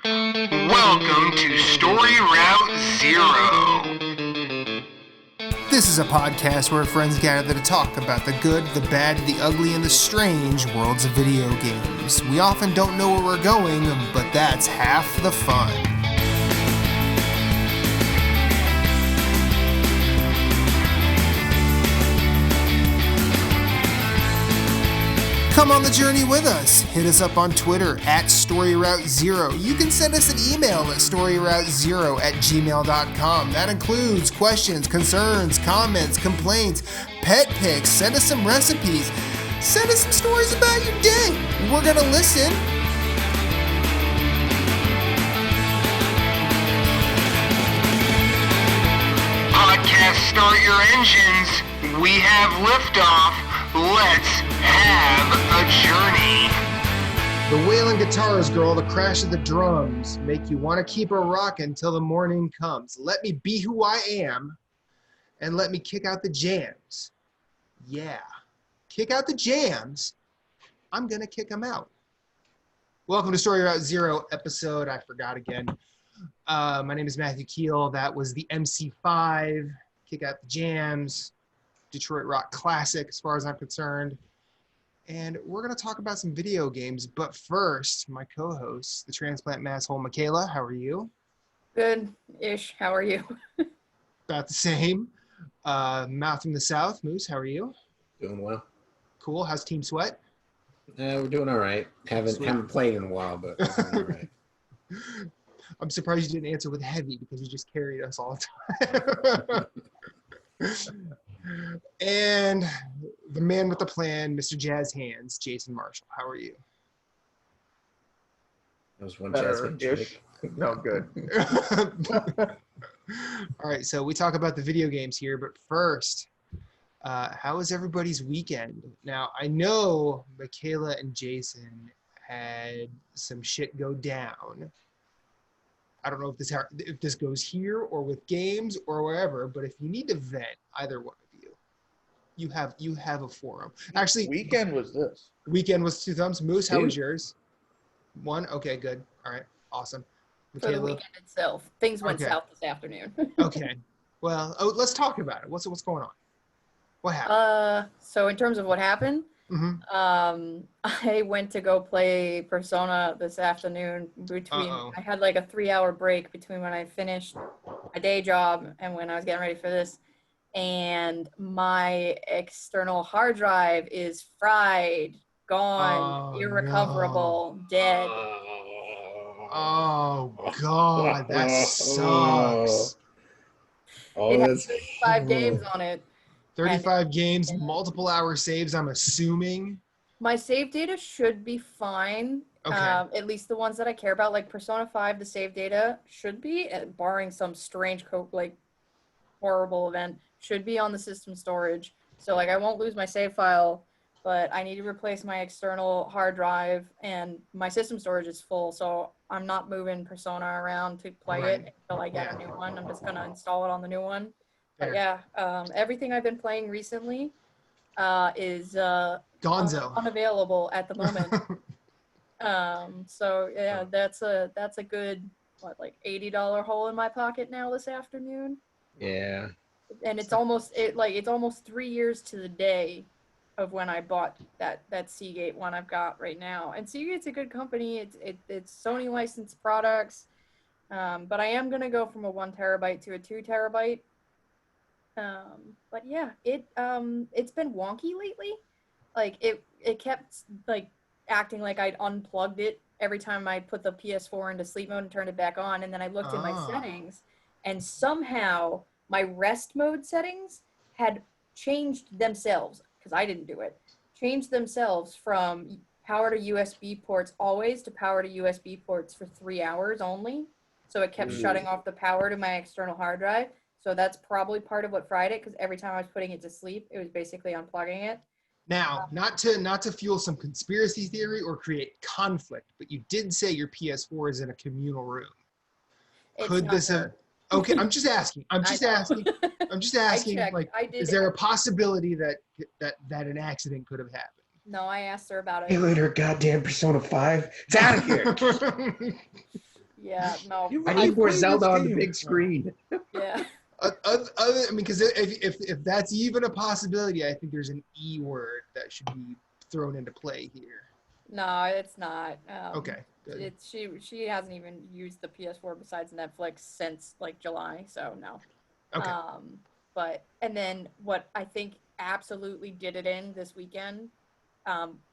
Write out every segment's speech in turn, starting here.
Welcome to Story Route Zero. This is a podcast where friends gather to talk about the good, the bad, the ugly, and the strange worlds of video games. We often don't know where we're going, but that's half the fun. Come on the journey with us. Hit us up on Twitter at StoryRoute0. You can send us an email at StoryRoute0@gmail.com. That includes questions, concerns, comments, complaints, pet pics. Send us some recipes. Send us some stories about your day. We're going to listen. Podcast, start your engines. We have liftoff. Let's have a journey. The wailing guitars, girl, the crash of the drums make you want to keep her rocking till the morning comes. Let me be who I am, and let me kick out the jams. Yeah, kick out the jams. I'm going to kick them out. Welcome to Story Route Zero episode. I forgot again. My name is Matthew Keel. That was the MC5, Kick Out the Jams, Detroit Rock Classic as far as I'm concerned. And we're going to talk about some video games. But first, my co-host, the transplant masshole, Michaela, how are you? Good-ish. How are you? About the same. Mouth from the South, Moose, how are you? Doing well. Cool. How's Team Sweat? We're doing all right. Haven't played in a while, but we're doing all right. I'm surprised you didn't answer with heavy because you just carried us all the time. And the man with the plan, Mr. Jazz Hands, Jason Marshall. How are you? That was one jazz Better-ish. No, good. All right, so we talk about the video games here, but first, how was everybody's weekend? Now, I know Michaela and Jason had some shit go down. I don't know if this goes here or with games or wherever, but if you need to vent, either one of you, you have a forum. Actually, Weekend was this. Weekend was 2 thumbs. Moose, how was yours? 1? Okay, good. All right, awesome. For the Michaela? weekend itself. Things went Okay. south this afternoon. Okay. Well, let's talk about it. What's going on? What happened? So in terms of what happened, Mm-hmm. I went to go play Persona this afternoon I had like a 3-hour break between when I finished my day job and when I was getting ready for this. And my external hard drive is fried, gone, irrecoverable, dead. Oh, God, that sucks. It has 35 games on it. 35 games, multiple hour saves, I'm assuming. My save data should be fine. Okay. At least the ones that I care about, like Persona 5, the save data should be, barring some strange, horrible event, should be on the system storage. So, I won't lose my save file, but I need to replace my external hard drive, and my system storage is full, so I'm not moving Persona around to play it until I get a new one. I'm just going to install it on the new one. But yeah, everything I've been playing recently is Gonzo. Unavailable at the moment. So yeah, that's a good $80 hole in my pocket now this afternoon. Yeah. And it's almost 3 years to the day of when I bought that Seagate one I've got right now. And Seagate's a good company. It's Sony licensed products, but I am gonna go from a 1 terabyte to a 2 terabyte. But yeah, it's been wonky lately. It kept acting like I'd unplugged it every time I put the PS4 into sleep mode and turned it back on. And then I looked at my settings, and somehow my rest mode settings had changed themselves, because I didn't do it, changed themselves from power to USB ports always to power to USB ports for 3 hours only. So it kept shutting off the power to my external hard drive. So that's probably part of what fried it, because every time I was putting it to sleep, it was basically unplugging it. Now, not to fuel some conspiracy theory or create conflict, but you did say your PS4 is in a communal room. Could this have? Okay, I'm just asking. I'm just asking. Is there a possibility that an accident could have happened? No, I asked her about it. Hey, later, goddamn Persona 5. It's out of here. Yeah, no. I need more played this Zelda on the game. big screen. Yeah. I mean, because if that's even a possibility, I think there's an E word that should be thrown into play here. No, it's not. Okay, good. It's she hasn't even used the PS4 besides Netflix since like July, so no. Okay. But and then what I think absolutely did it in this weekend,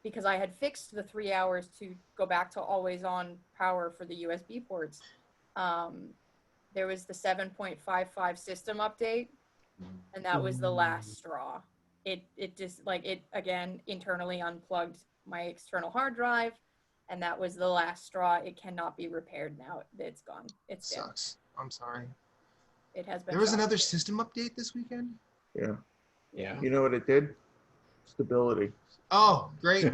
because I had fixed the 3 hours to go back to always on power for the USB ports. There was the 7.55 system update, and that was the last straw. It just like it again internally unplugged my external hard drive, and that was the last straw. It cannot be repaired now. It's gone. It's dead. Sucks. I'm sorry. It has been. There was shot. another system update this weekend? Yeah. Yeah. You know what it did? Stability. Oh, great.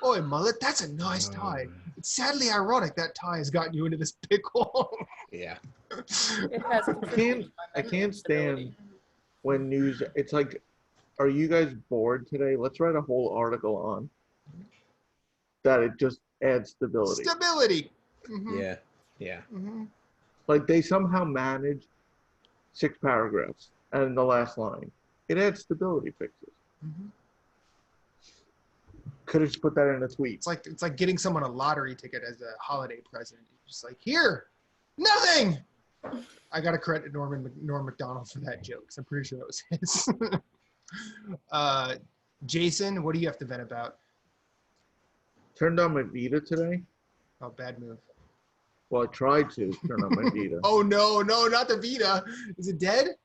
Oi, mullet, that's a nice tie. It's sadly ironic that tie has gotten you into this pickle. Yeah. It has contributed to my I mental can't instability. stand when news. It's like, are you guys bored today? Let's write a whole article on that. It just adds stability. Stability. Mhm, Yeah. Yeah. mhm. Like they somehow managed 6 paragraphs, and in the last line, it adds stability fixes. Mhm. Could have just put that in a tweet. It's like getting someone a lottery ticket as a holiday present. You're just like, here, nothing. I got to credit Norm Macdonald for that joke, 'cause I'm pretty sure that was his. Jason, what do you have to vent about? Turned on my Vita today. Oh, bad move. Well, I tried to turn on my Vita. Oh no, not the Vita. Is it dead?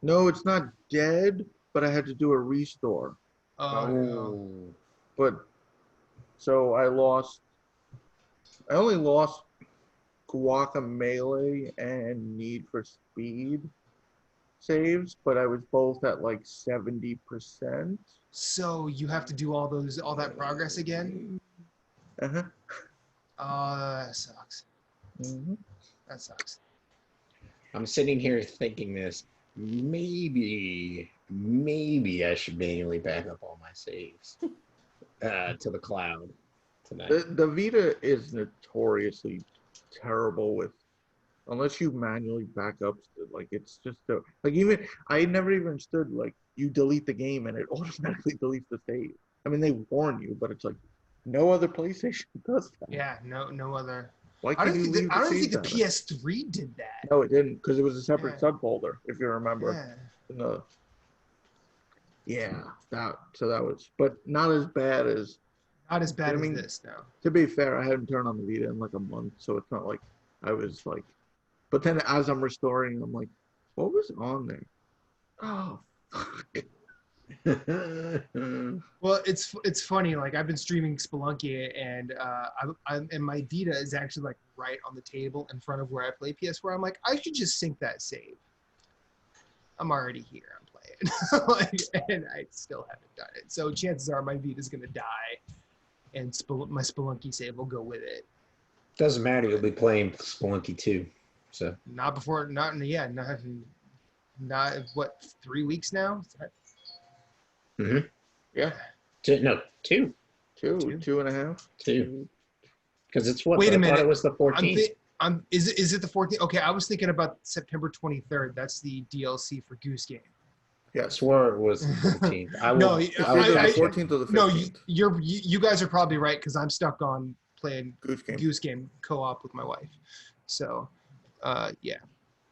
No, it's not dead, but I had to do a restore. Oh no. But so I only lost Guacamelee and Need for Speed saves, but I was both at like 70%. So you have to do all that progress again? Uh-huh. That sucks. Mm-hmm. That sucks. I'm sitting here thinking this. Maybe I should manually back up all my saves to the cloud tonight. The Vita is notoriously terrible with, unless you manually back up, like it's just like even I never even understood like you delete the game and it automatically deletes the save. I mean they warn you, but it's like no other PlayStation does that. Yeah, no other. Why I can't don't you think leave I don't think the saves on it? PS3 did that. No, it didn't, because it was a separate Yeah. subfolder, if you remember. Yeah. That was, but not as bad as. Not as bad I mean, as this, no. To be fair, I hadn't turned on the Vita in like a month, so it's not like I was like. But then as I'm restoring, I'm like, what was on there? Oh, fuck. Well, it's funny. Like I've been streaming Spelunky, and and my Vita is actually like right on the table in front of where I play PS4. I'm like, I should just sync that save. I'm already here. I'm playing, and I still haven't done it. So chances are my Vita's gonna die, and my Spelunky save will go with it. Doesn't matter. You'll be playing Spelunky 2. So Not before. Not what 3 weeks now. Is that, Yeah, 2. 2.5. 2. Because it's what? Wait a I minute. thought it was the 14th. Is it the 14th? Okay, I was thinking about September 23rd. That's the DLC for Goose Game. I Yes. swore it was the 14th. I will, No, I It's will either fact the check. 14th or the 15th. No, you guys are probably right because I'm stuck on playing Goose Game. co-op with my wife. So, yeah.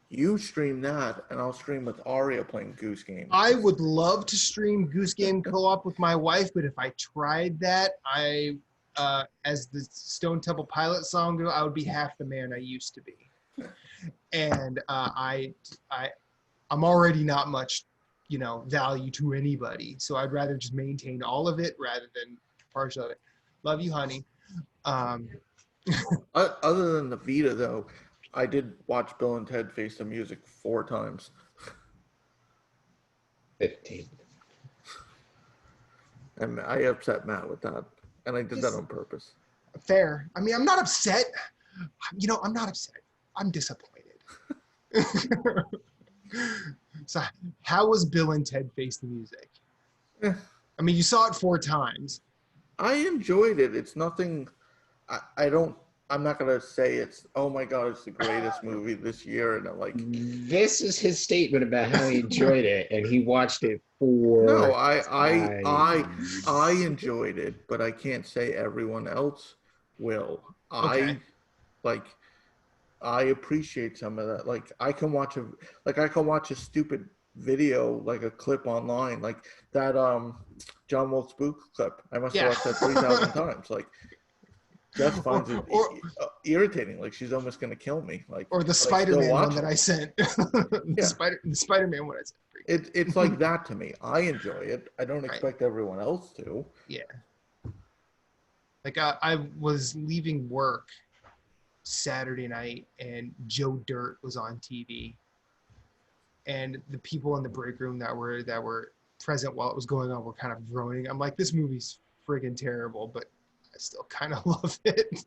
You stream that, and I'll stream with Aria playing Goose Game. I would love to stream Goose Game co-op with my wife, but if I tried that, as the Stone Temple Pilot song goes, I would be half the man I used to be. And I'm already not much, value to anybody. So I'd rather just maintain all of it rather than partial of it. Love you, honey. Other than the Vita, though, I did watch Bill and Ted Face the Music 4 times. 15th. And I upset Matt with that. And I did that on purpose. Fair. I mean, I'm not upset. I'm not upset. I'm disappointed. So how was Bill and Ted Face the Music? Eh. I mean, you saw it 4 times. I enjoyed it. It's nothing. I don't. I'm not gonna say it's. Oh my god, it's the greatest movie this year, and I'm like. This is his statement about how he enjoyed it, and he watched it 4 No, times. I enjoyed it, but I can't say everyone else will. Okay. Like I appreciate some of that. Like I can watch a stupid video, like a clip online, like that John Wolf spook clip. I must have Yeah. watched that 3,000 times. Like Jess finds it Or- irritating. Like she's almost gonna kill me. Like Or the but I still Spider-Man watch one that it. I sent. Yeah. The Spider-Man one I sent. It's like that to me. I enjoy it. I don't Right. expect everyone else to. Yeah. Like I was leaving work Saturday night and Joe Dirt was on TV. And the people in the break room that were present while it was going on were kind of groaning. I'm like, this movie's friggin' terrible, but I still kind of love it.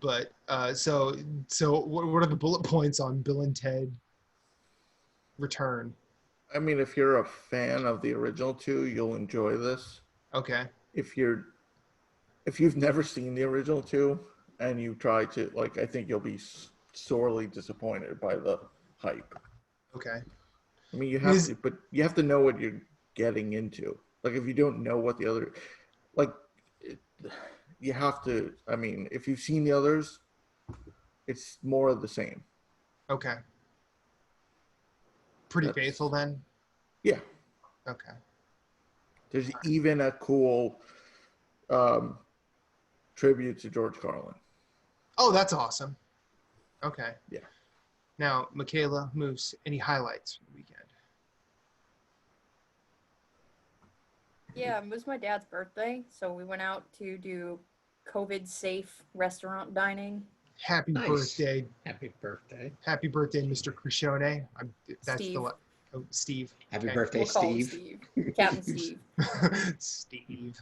But so what are the bullet points on Bill and Ted Return? I mean, if you're a fan of the original two, you'll enjoy this. Okay. If you've never seen the original two and you try to, like, I think you'll be sorely disappointed by the hype. Okay. I mean, you have to know what you're getting into. Like, if you don't know what the other, like, you have to. I mean, if you've seen the others, it's more of the same. Okay. Pretty That's- faithful then? Yeah. Okay. There's even a cool tribute to George Carlin. Oh, that's awesome. Okay. Yeah. Now, Michaela, Moose, any highlights from the weekend? Yeah, it was my dad's birthday, so we went out to do COVID-safe restaurant dining. Happy Nice. birthday. Happy birthday. Happy birthday, Mr. Crishone. That's Steve. Steve. Happy Okay. birthday, We'll call him Steve. Steve. Captain Steve. Steve.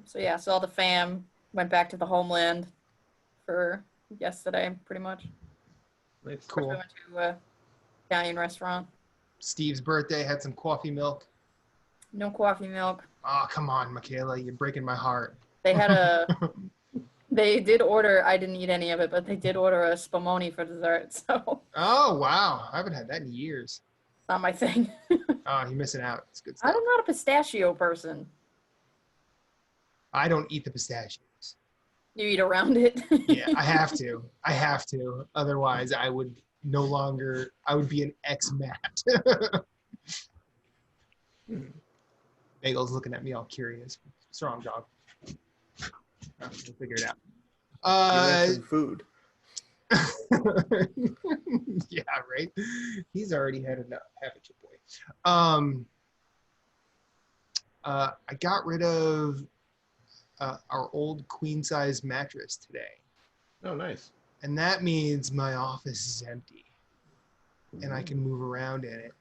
So yeah, so all the fam went back to the homeland for yesterday, pretty much. Nice. First we Cool. went to a Italian restaurant. Steve's birthday had some coffee milk. No coffee milk. Oh, come on, Michaela. You're breaking my heart. They had they did order, I didn't eat any of it, but they did order a spumoni for dessert, so Oh, wow. I haven't had that in years. it's not my thing. Oh, you're missing out. It's good stuff. I'm not a pistachio person. I don't eat the pistachios. You eat around it. Yeah, I have to. I have to. Otherwise, I would be an ex-mat. Bagel's looking at me all curious. What's wrong, dog? We'll figure it out. You mentioned food. Yeah, right. He's already had enough. Have it, your boy. I got rid of our old queen size mattress today, Oh, nice. and that means my office is empty, and I can move around in it.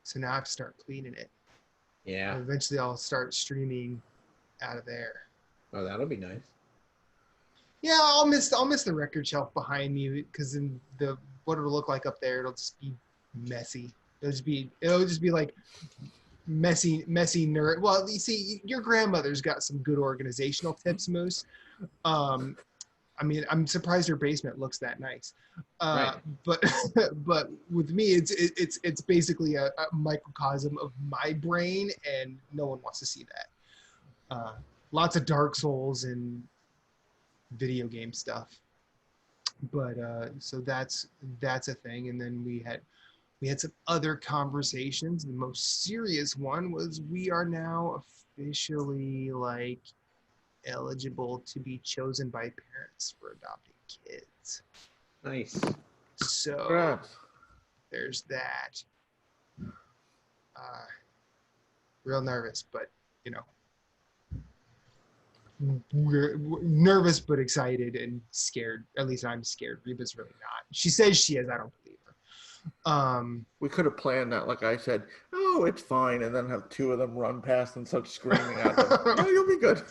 So now I have to start cleaning it. Yeah. And eventually, I'll start streaming out of there. Oh, that'll be nice. Yeah, I'll miss the record shelf behind me because in what it'll look like up there, it'll just be messy. It'll just be like messy nerd. Well, you see, your grandmother's got some good organizational tips, Moose. I mean, I'm surprised your basement looks that nice. Right. But with me, it's basically a microcosm of my brain, and no one wants to see that. Lots of Dark Souls and video game stuff. But so that's a thing, and then we had some other conversations. The most serious one was we are now officially like eligible to be chosen by parents for adopting kids. Nice. So Congrats. there's that. Real nervous, but you know, we're nervous but excited and scared. At least I'm scared. Reba's really not. She says she is. I don't believe her. We could have planned that, like I said, oh, it's fine, and then have two of them run past and start screaming at them. No, you'll be good.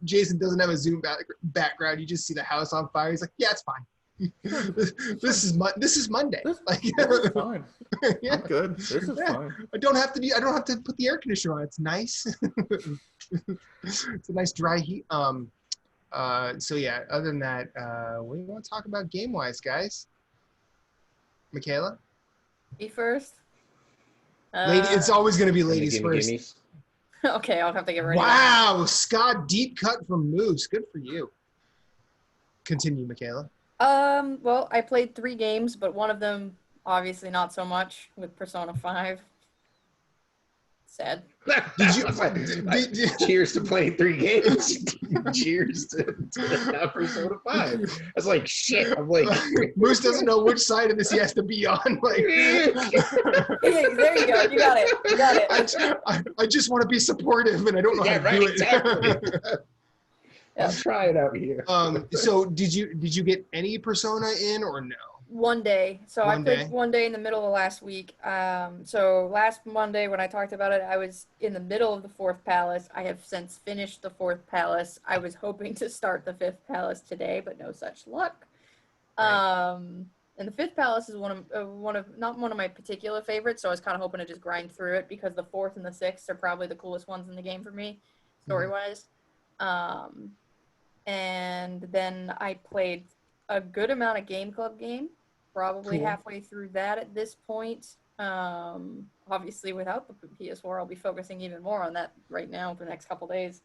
Jason doesn't have a Zoom background. You just see the house on fire. He's like, yeah, it's fine. This is Monday. This, Like, this is fine. yeah. I'm good. This is Yeah. fine. I don't have to put the air conditioner on. It's nice. It's a nice dry heat. So yeah, other than that, what do you want to talk about game-wise, guys? Michaela? Me first. Lady, it's always going to be ladies Gimme, first. gimmes. Okay, I'll have to get ready. Wow, Scott, deep cut from Moose. Good for you. Continue, Michaela. Well, I played 3 games, but one of them obviously not so much with Persona 5. Sad. Did you? Cheers to playing 3 games. Cheers to Persona 5. I was like, shit. I'm like, Moose doesn't know which side of this he has to be on. Like, Yeah, there you go. You got it. You got it. I just want to be supportive, and I don't know how to do it. Exactly. Yeah. I'll try it out here. So did you get any Persona in or no? One day. So I One played day? one day in the middle of last week. So last Monday when I talked about it, I was in the middle of the 4th palace. I have since finished the 4th palace. I was hoping to start the 5th palace today, but no such luck. Right. And the 5th palace is not one of my particular favorites, so I was kind of hoping to just grind through it because the 4th and the 6th are probably the coolest ones in the game for me, story-wise. And then I played a good amount of Game Club game, probably Cool. halfway through that at this point. Obviously, without the PS4, I'll be focusing even more on that right now for the next couple days.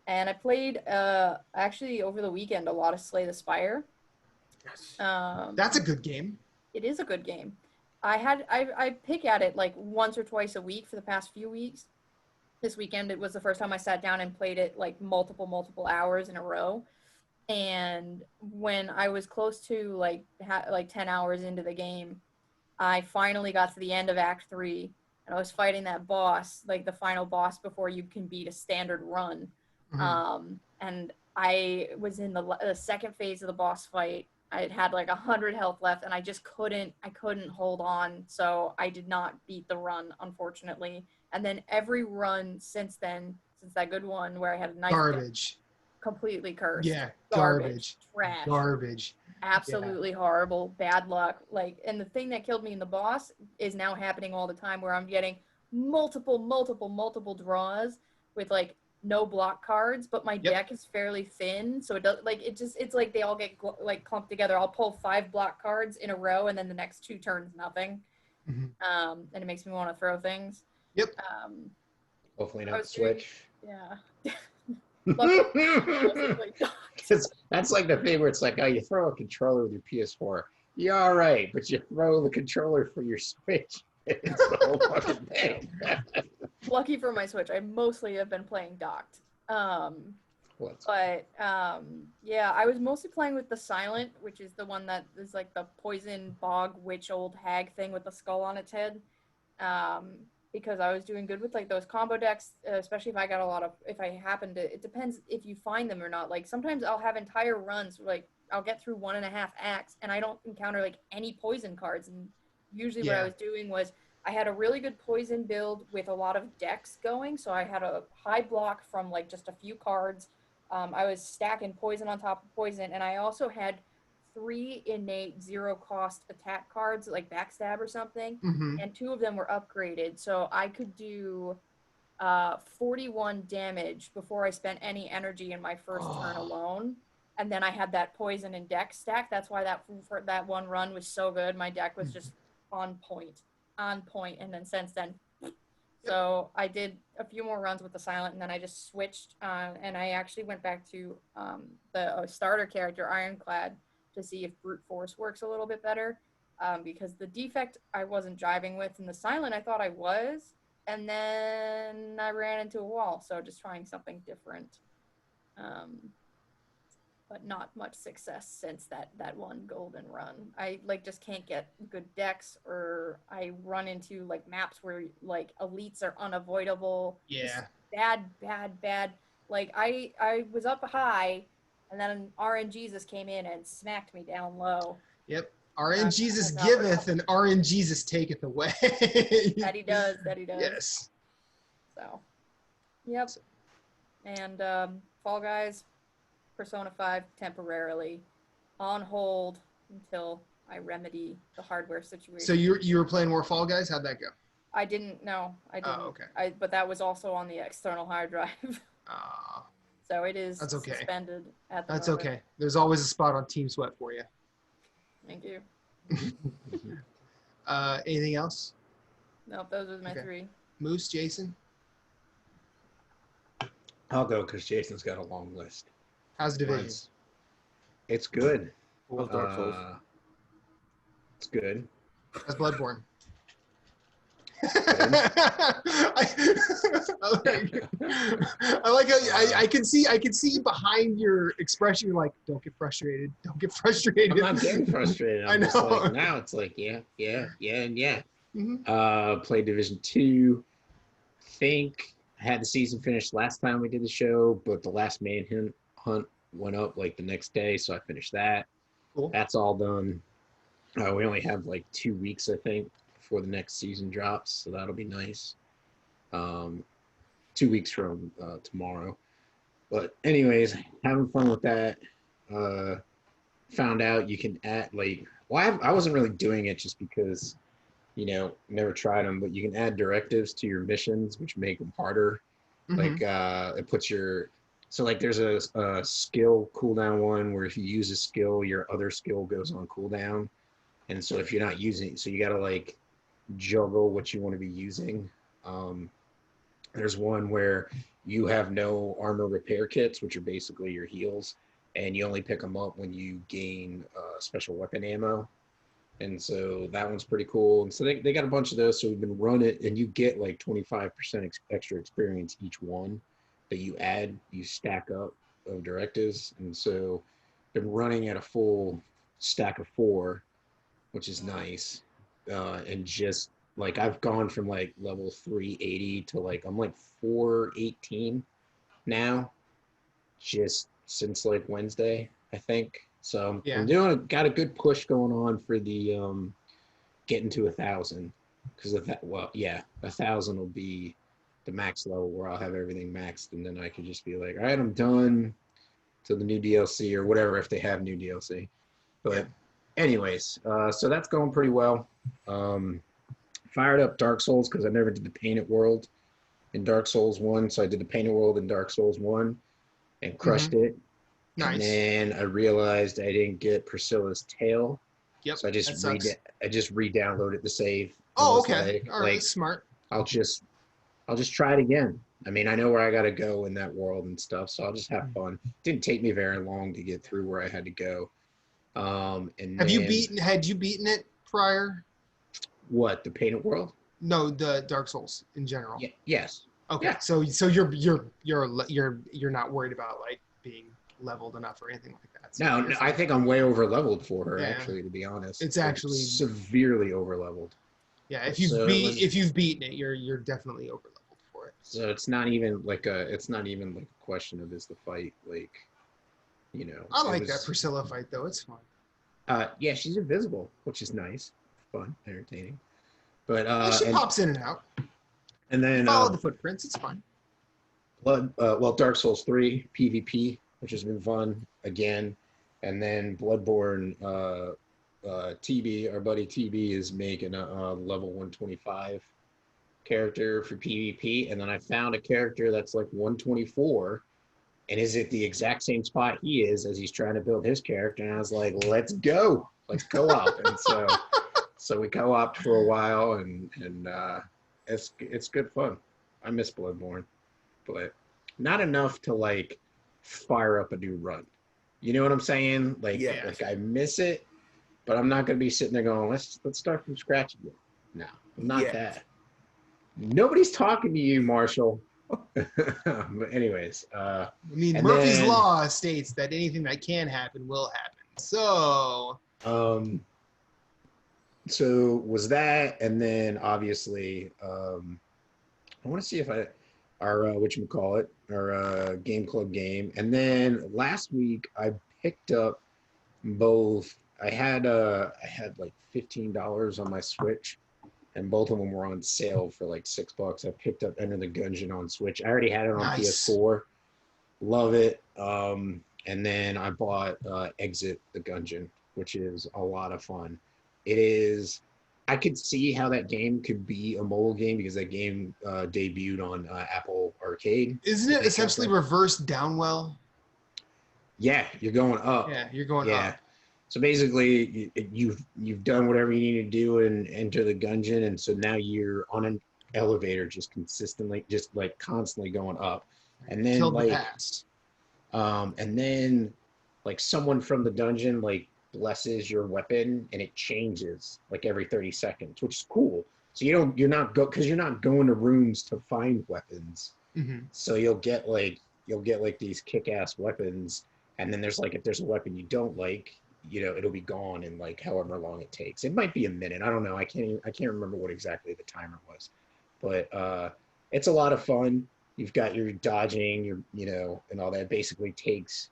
And I played, actually, over the weekend, a lot of Slay the Spire. That's a good game. It is a good game. I pick at it like once or twice a week for the past few weeks. This weekend, it was the first time I sat down and played it like multiple hours in a row. And when I was close to like 10 hours into the game, I finally got to the end of Act 3, and I was fighting that boss, like the final boss before you can beat a standard run. And I was in the second phase of the boss fight. I had like 100 health left, and I couldn't hold on, so I did not beat the run, unfortunately. And then every run since then, since that good one where I had a nice Garbage. completely cursed. Yeah, garbage. Trash. Garbage. Absolutely horrible. Bad luck. Like, and the thing that killed me in the boss is now happening all the time where I'm getting multiple draws with like no block cards, but my deck is fairly thin, so it does like it's like they all get like clumped together. I'll pull 5 block cards in a row, and then the next 2 turns nothing. And it makes me want to throw things. Yep. Hopefully not Switch. Yeah. Because that's like the thing where it's like, oh, you throw a controller with your PS4. Yeah, all right, but you throw the controller for your Switch. It's the whole fucking thing. Lucky for my Switch, I mostly have been playing docked. Yeah, I was mostly playing with the Silent, which is the one that is like the poison bog witch old hag thing with the skull on its head. Because I was doing good with like those combo decks, especially if I got if I happen to, it depends if you find them or not. Like sometimes I'll have entire runs, like I'll get through 1.5 acts and I don't encounter like any poison cards. And usually what I was doing was I had a really good poison build with a lot of decks going. So I had a high block from like just a few cards. I was stacking poison on top of poison. And I also had 3 innate 0-cost attack cards, like backstab or something, and 2 of them were upgraded, so I could do 41 damage before I spent any energy in my first turn alone. And then I had that poison and deck stack. That's why that one run was so good. My deck was just on point. And then since then, so I did a few more runs with the Silent, and then I just switched, and I actually went back to the starter character Ironclad to see if brute force works a little bit better, because the defect I wasn't jiving with, and the Silent I thought I was, and then I ran into a wall, so just trying something different. But not much success since that one golden run. I like just can't get good decks, or I run into like maps where like elites are unavoidable. Yeah. Just bad. Like I was up high, and then RNG-sus came in and smacked me down low. Yep. RNG-sus giveth and RNG-sus taketh away. That he does. Yes. So, yep. And Fall Guys, Persona 5 temporarily on hold until I remedy the hardware situation. So you were playing more Fall Guys? How'd that go? I didn't. No, I didn't. Oh, okay. But that was also on the external hard drive. So it is That's okay. suspended at the That's moment. okay. There's always a spot on Team Sweat for you. Thank you. Anything else? Nope, those are my Okay. 3. Moose, Jason? I'll go because Jason's got a long list. How's Division? Mine's- It's good. How's Dark Souls? It's good. How's Bloodborne? I like how I can see behind your expression. You're like, don't get frustrated. Don't get frustrated. I'm not getting frustrated. I I'm just know. like, now it's like, yeah, and yeah. Mhm. Played Division 2. Think I had the season finished last time we did the show, but the last manhunt went up like the next day, so I finished that. Cool. That's all done. We only have like 2 weeks, I think, before the next season drops, so that'll be nice. 2 weeks from tomorrow. But anyways, having fun with that. Found out you can add I wasn't really doing it just because, never tried them, but you can add directives to your missions, which make them harder. Mhm. It puts there's a skill cooldown one where if you use a skill, your other skill goes on cooldown. And so if you're not using it, so you got to juggle what you want to be using. There's one where you have no armor repair kits, which are basically your heals, and you only pick them up when you gain special weapon ammo. And so that one's pretty cool. And so they got a bunch of those. So we've been running it, and you get 25% extra experience each one that you add, you stack up of directives. And so been running at a full stack of 4, which is nice. And just I've gone from level 380 to I'm 418 now, just since Wednesday, I think. So Yeah. I'm got a good push going on for the getting to 1,000, because 1,000 will be the max level where I'll have everything maxed, and then I can just be like, all right, I'm done to the new DLC or whatever if they have new DLC. But anyways, so that's going pretty well. Fired up Dark Souls because I never did the Painted World in Dark Souls 1, so I did the Painted World in Dark Souls 1 and crushed it. Nice. And then I realized I didn't get Priscilla's Tale. Yep. So I just that sucks. re-downloaded the save. Oh, okay. All right. Smart. I'll just try it again. I mean, I know where I got to go in that world and stuff, so I'll just have fun. It didn't take me very long to get through where I had to go. Had you beaten it prior? What, the Painted World? No, the Dark Souls in general. Yes. Okay. Yeah. So you're not worried about being leveled enough or anything like that. So No, I think I'm way over leveled for her, Yeah. actually, to be honest. It's actually severely over leveled. Yeah, if you've beaten it, you're definitely over leveled for it. So it's not even a question of is the fight I like that Priscilla fight though. It's fun. Yeah, she's invisible, which is nice, fun, entertaining. But She pops in and out. And then Follow the footprints. It's fine. Dark Souls 3 PvP, which has been fun again, and then Bloodborne. TB, our buddy TB, is making a level 125 character for PvP, and then I found a character that's 124, and is at the exact same spot he is as he's trying to build his character, and I was like, let's go, let's co-op. And so we co-opted for a while, and it's good fun. I miss Bloodborne, but not enough to fire up a new run. You know what I'm saying? I miss it, but I'm not gonna be sitting there going, let's start from scratch again. No, I'm not that. Nobody's talking to you, Marshall. But anyways, Murphy's Law states that anything that can happen will happen. So was that, and then obviously I want to see if our game club game, and then last week I picked up both. I had $15 on my Switch, and both of them were on sale for $6. I picked up Enter the Gungeon on Switch. I already had it on PS4. Love it. And then I bought Exit the Gungeon which is a lot of fun. It is. I could see how that game could be a mobile game because that game debuted on Apple Arcade. Isn't it essentially reverse downwell? Yeah, you're going up. Yeah, you're going Yeah. up. So basically, you've done whatever you need to do and enter the dungeon, and so now you're on an elevator, just consistently, just like constantly going up, and then Killed the like, past. and then like someone from the dungeon like blesses your weapon, and it changes like every 30 seconds, which is cool. So you're not going to rooms to find weapons. Mm-hmm. So you'll get like these kick-ass weapons, and then there's like if there's a weapon you don't like, it'll be gone in like however long it takes. It might be a minute. I don't know. I can't remember what exactly the timer was, but it's a lot of fun. You've got your dodging, and all that. Basically takes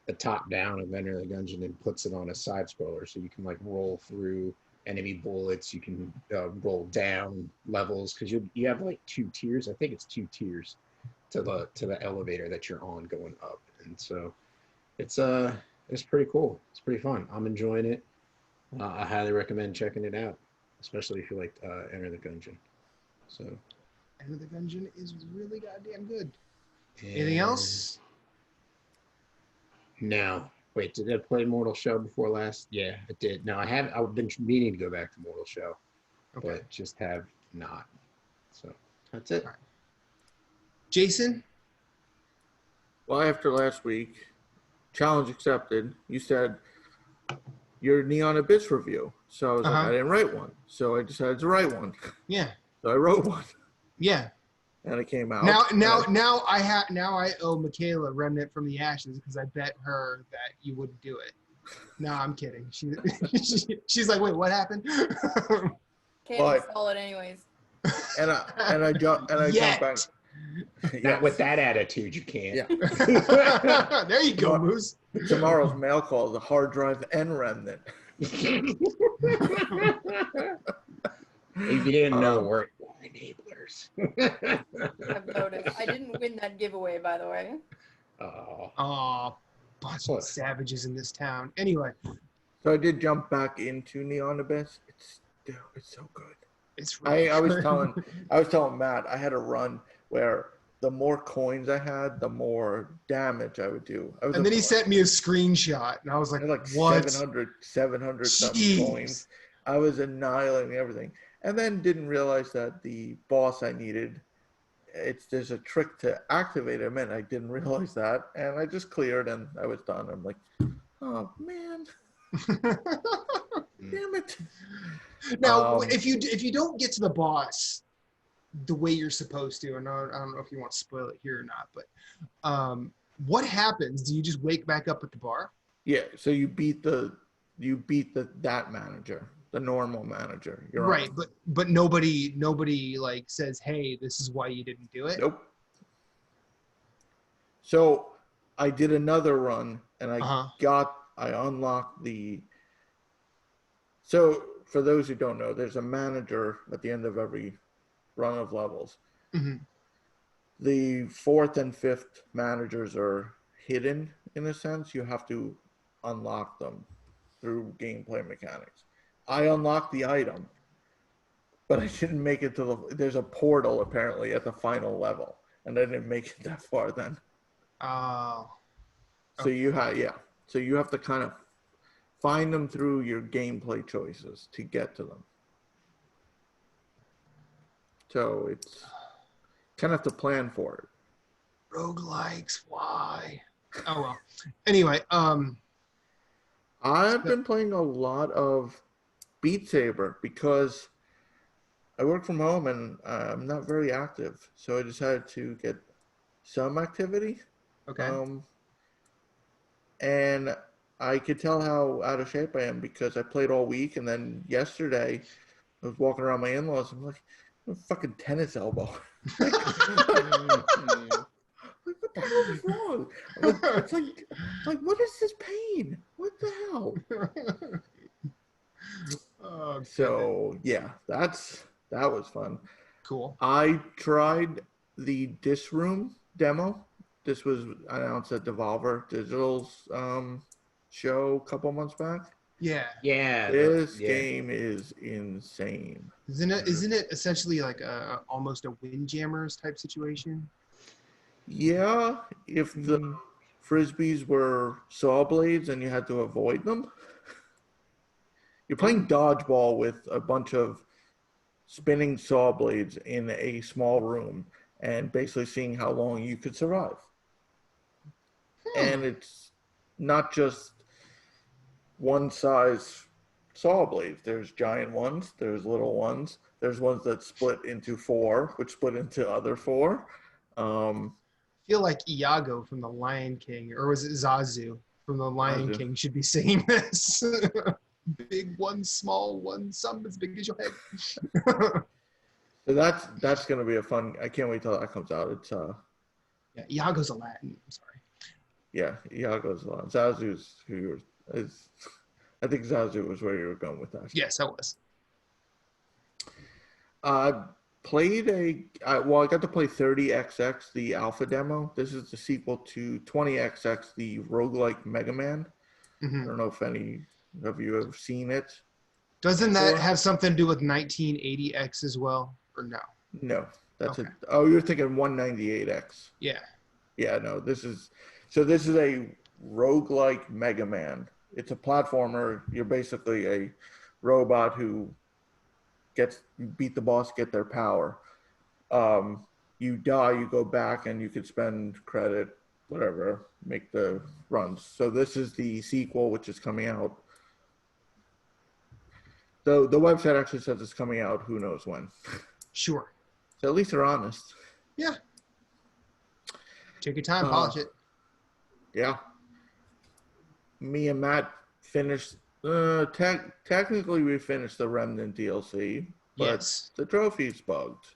the top down of Enter the Gungeon and puts it on a side scroller, so you can like roll through enemy bullets. You can roll down levels because you have like 2 tiers. I think it's 2 tiers to the elevator that you're on going up, and so it's pretty cool. It's pretty fun. I'm enjoying it. I highly recommend checking it out, especially if you like Enter the Gungeon. So Enter the Gungeon is really goddamn good. Anything else? No. Wait, did I play Mortal Shell before last? Yeah, I did. No, I've been meaning to go back to Mortal Shell, but just have not. So that's it. Right. Jason? Well, after last week, challenge accepted. You said your Neon Abyss review. So I was like, I didn't write one. So I decided to write one. Yeah. So I wrote one. Yeah. And it came out. Now I owe Michaela Remnant from the Ashes because I bet her that you wouldn't do it. No, I'm kidding. She's like, wait, what happened? Can't install it anyways. And I jumped back. Not with that attitude, you can't. Yeah. There you go, Moose. Tomorrow's mail call is a hard drive and Remnant. If you didn't know, we're enablers. I've noticed. I didn't win that giveaway, by the way. Oh, bunch of savages in this town. Anyway. So I did jump back into Neon Abyss. It's so good. It's really I was telling Matt I had a run where the more coins I had, the more damage I would do. And then he sent me a screenshot, and I was like, what? 700 something coins. I was annihilating everything. And then didn't realize that the boss I needed, there's a trick to activate him, and I didn't realize that. And I just cleared, and I was done. I'm like, oh, man. Damn it. Now, if you don't get to the boss the way you're supposed to, and I don't know if you want to spoil it here or not, but what happens? Do you just wake back up at the bar? Yeah, so you beat that manager, the normal manager. You're right, on. but nobody like says, hey, this is why you didn't do it. Nope. So I did another run, and I unlocked the. So for those who don't know, there's a manager at the end of every run of levels. Mm-hmm. The 4th and 5th managers are hidden in a sense. You have to unlock them through gameplay mechanics. I unlocked the item, but I didn't make it to there's a portal apparently at the final level, and I didn't make it that far then. Oh. So you have to kind of find them through your gameplay choices to get to them. So it's kind of have to plan for it. Roguelikes, why? Oh well. Anyway, I've been playing a lot of Beat Saber because I work from home and I'm not very active. So I decided to get some activity. Okay. And I could tell how out of shape I am because I played all week, and then yesterday I was walking around my in-laws. I'm like, a fucking tennis elbow. Like, what the hell is wrong? It's like, what is this pain? What the hell? So yeah, that was fun. Cool. I tried the Dis Room demo. This was announced at Devolver Digital's show a couple months back. Yeah. Yeah. This yeah. game is insane. Isn't it essentially like almost a Windjammers type situation? Yeah, if the frisbees were saw blades and you had to avoid them. You're playing dodgeball with a bunch of spinning saw blades in a small room and basically seeing how long you could survive. And it's not just one size saw blades. There's giant ones, there's little ones, there's ones that split into four, which split into other four. I feel like Iago from the Lion King, or was it Zazu from the Lion Zazu. King, should be saying this. Big one, small one, some as big as your head. So that's gonna be a fun. I can't wait till that comes out. It's Yeah, Iago's a Latin. I'm sorry. yeah, Iago's a lot. Zazu's who is. I think Zazu was where you were going with that. Yes, I was. Played I got to play 30XX, the alpha demo. This is the sequel to 20XX, the roguelike Mega Man. Mhm. I don't know if any of you have seen it. Doesn't that Or- have something to do with 1980X as well, or no? No, that's Okay. it. Oh, you're thinking 198X. Yeah. Yeah, no, this is a roguelike Mega Man. It's a platformer. You're basically a robot who beat the boss, get their power. You die, you go back, and you could spend credit, whatever, make the runs. So this is the sequel, which is coming out. The website actually says it's coming out who knows when. Sure. So at least they're honest. Yeah. Take your time, polish it. Yeah. Me and Matt finished. Technically, we finished the Remnant DLC, but Yes. the trophy's bugged.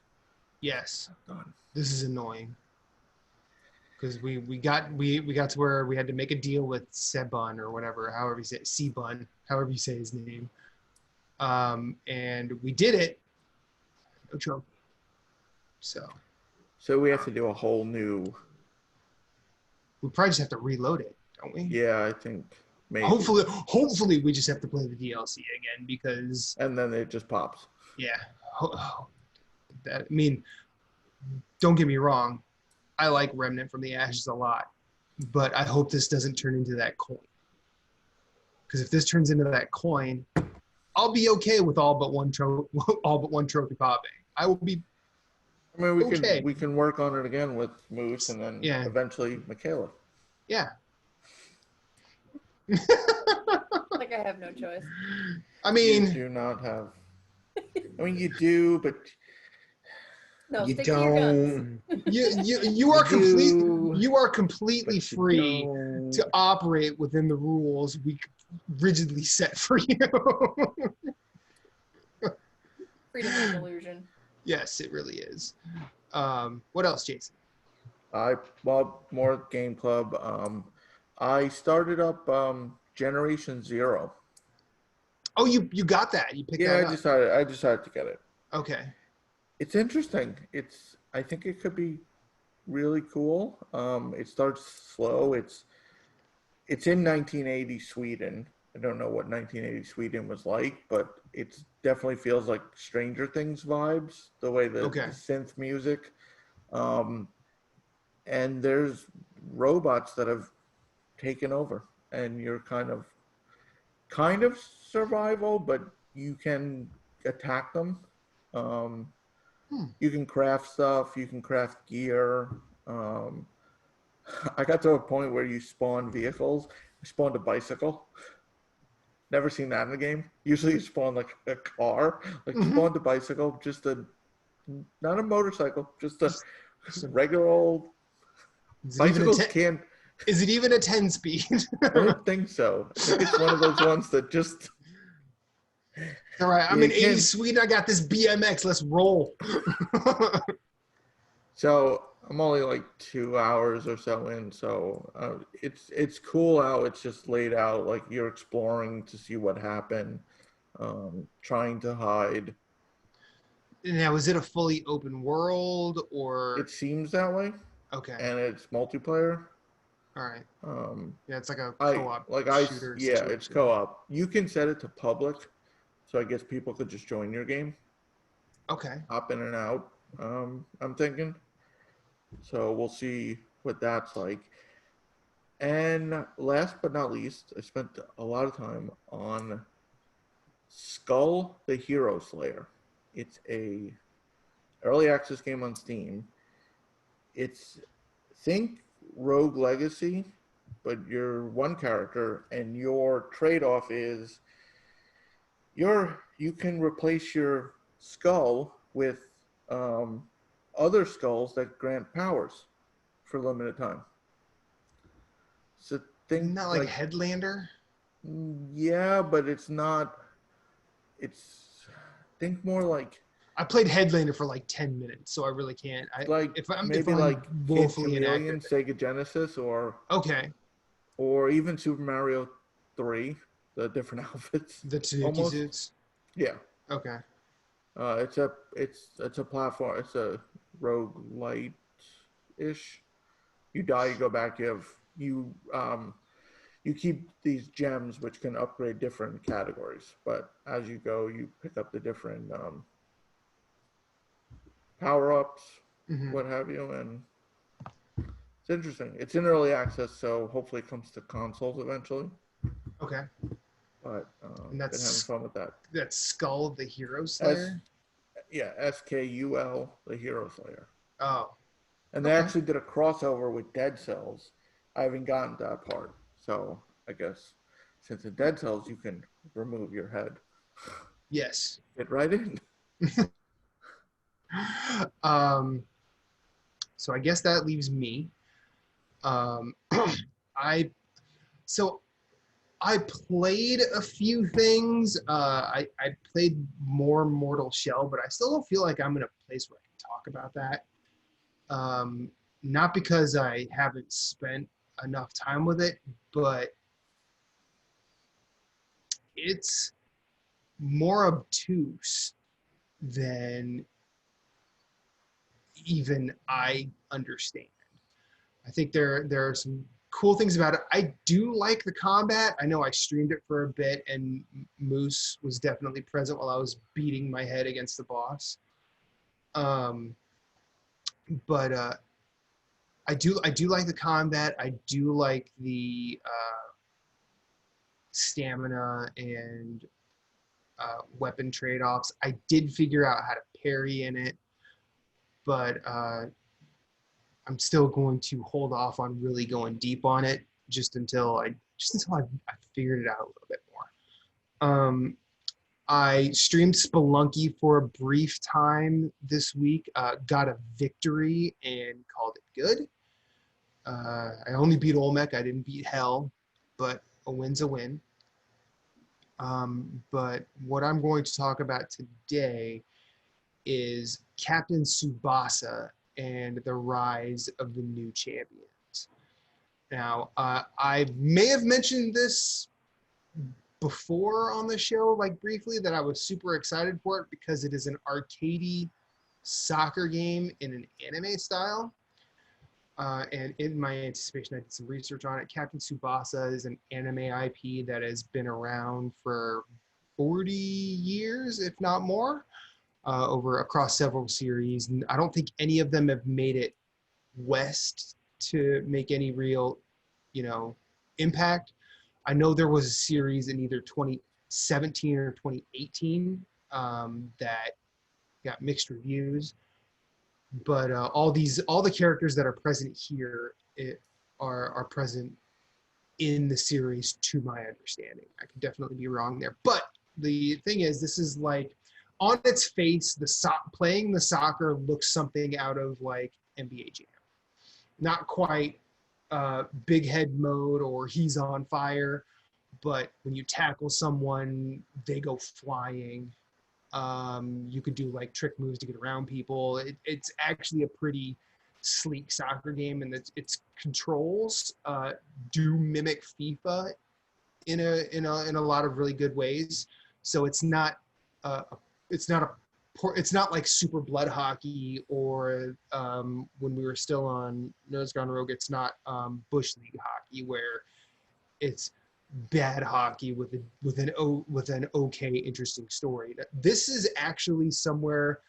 Yes. Done. This is annoying. Because we got to where we had to make a deal with Sebun or whatever, however you say it, Sebun, however you say his name. And we did it. No trophy. So we have to do a whole new. we probably just have to reload it, don't we? Yeah, I think maybe. Hopefully we just have to play the DLC again because And then it just pops. yeah. I mean, don't get me wrong. I like Remnant from the Ashes a lot, but I hope this doesn't turn into that coin. Because if this turns into that coin, I'll be okay with all but one trophy popping. I will be. I mean, Okay. we can work on it again with Moose and then Yeah. eventually Michaela. Yeah. Like I have no choice. I You mean, do not have. I mean, you do, but No, You stick to your guns. don't. you are completely but you free don't. to operate within the rules we rigidly set for you. Freedom of illusion. Yes, it really is. What else, Jason? More Game Club. I started up Generation Zero. Oh, you got that? You picked Yeah, that up? I decided to get it. Okay. It's interesting. I think it could be really cool. It starts slow. It's in 1980 Sweden. I don't know what 1980 Sweden was like, but it definitely feels like Stranger Things vibes, the way the synth music. And there's robots that have taken over, and you're kind of survival, but you can attack them. You can craft stuff. You can craft gear. I got to a point where you spawn vehicles. I spawned a bicycle. Never seen that in the game. Usually you spawn like a car. Like spawned a bicycle, not a motorcycle, just a regular old bicycles can't. Is it even a 10 speed? I don't think so. I think it's one of those ones that just. All right, I'm in 80 Sweden. I got this BMX. Let's roll. So I'm only like 2 hours or so in. So it's cool how it's just laid out. Like you're exploring to see what happened, trying to hide. Now, is it a fully open world or? It seems that way. Okay. And it's multiplayer. All right. Um, Yeah, it's like a I co-op like shooter yeah, situation. it's co-op. You can set it to public, so I guess people could just join your game, Okay. hop in and out. I'm thinking. So we'll see what that's like. And last but not least, I spent a lot of time on Skull the Hero Slayer. It's a early access game on Steam. It's think Rogue Legacy, but you're one character, and your trade-off is you can replace your skull with other skulls that grant powers for limited time. So think Not like Headlander. yeah, but it's not. It's think more like I played Headlander for like 10 minutes, so I really can't. If maybe I'm like Kid woefully Chameleon, inaccurate. Sega Genesis, Okay. or even Super Mario 3, the different outfits. The Tanuki Almost. suits. Yeah. Okay. It's a platform. It's a roguelite ish. You die, you go back. You keep these gems which can upgrade different categories, but as you go, you pick up the different power ups, Mhm. what have you, and it's interesting. It's in early access, so hopefully it comes to consoles eventually. Okay. But And been having fun with that. That's Skull the Hero Slayer? SKUL, the Hero Slayer. Oh. And they Okay. actually did a crossover with Dead Cells. I haven't gotten to that part, so I guess since in Dead Cells you can remove your head, Yes. fit right in. So I guess that leaves me. I played a few things. I played more Mortal Shell, but I still don't feel like I'm in a place where I can talk about that. Not because I haven't spent enough time with it, but it's more obtuse than even I understand. I think there are some cool things about it. I do like the combat. I know I streamed it for a bit, and Moose was definitely present while I was beating my head against the boss. But I do like the combat. I do like the stamina and weapon trade-offs. I did figure out how to parry in it, but I'm still going to hold off on really going deep on it just until I figured it out a little bit more. I streamed Spelunky for a brief time this week, got a victory and called it good. I only beat Olmec, I didn't beat Hell, but a win's a win. But what I'm going to talk about today is Captain Tsubasa and the rise of the new champions. Now, I may have mentioned this before on the show, like briefly, that I was super excited for it because it is an arcadey soccer game in an anime style. And in my anticipation, I did some research on it. Captain Tsubasa is an anime IP that has been around for 40 years, if not more, across several series. And I don't think any of them have made it west to make any real, impact. I know there was a series in either 2017 or 2018 that got mixed reviews. But all the characters that are present here are present in the series, to my understanding. I could definitely be wrong there, but the thing is, this is like on its face, playing the soccer looks something out of like NBA Jam. Not quite big head mode or he's on fire, but when you tackle someone, they go flying. You could do like trick moves to get around people. It's actually a pretty sleek soccer game, and its controls do mimic FIFA in a lot of really good ways. So it's not a it's not like super blood hockey or when we were still on Nose Gone Rogue, it's not Bush League hockey where it's bad hockey with an okay interesting story. This is actually somewhere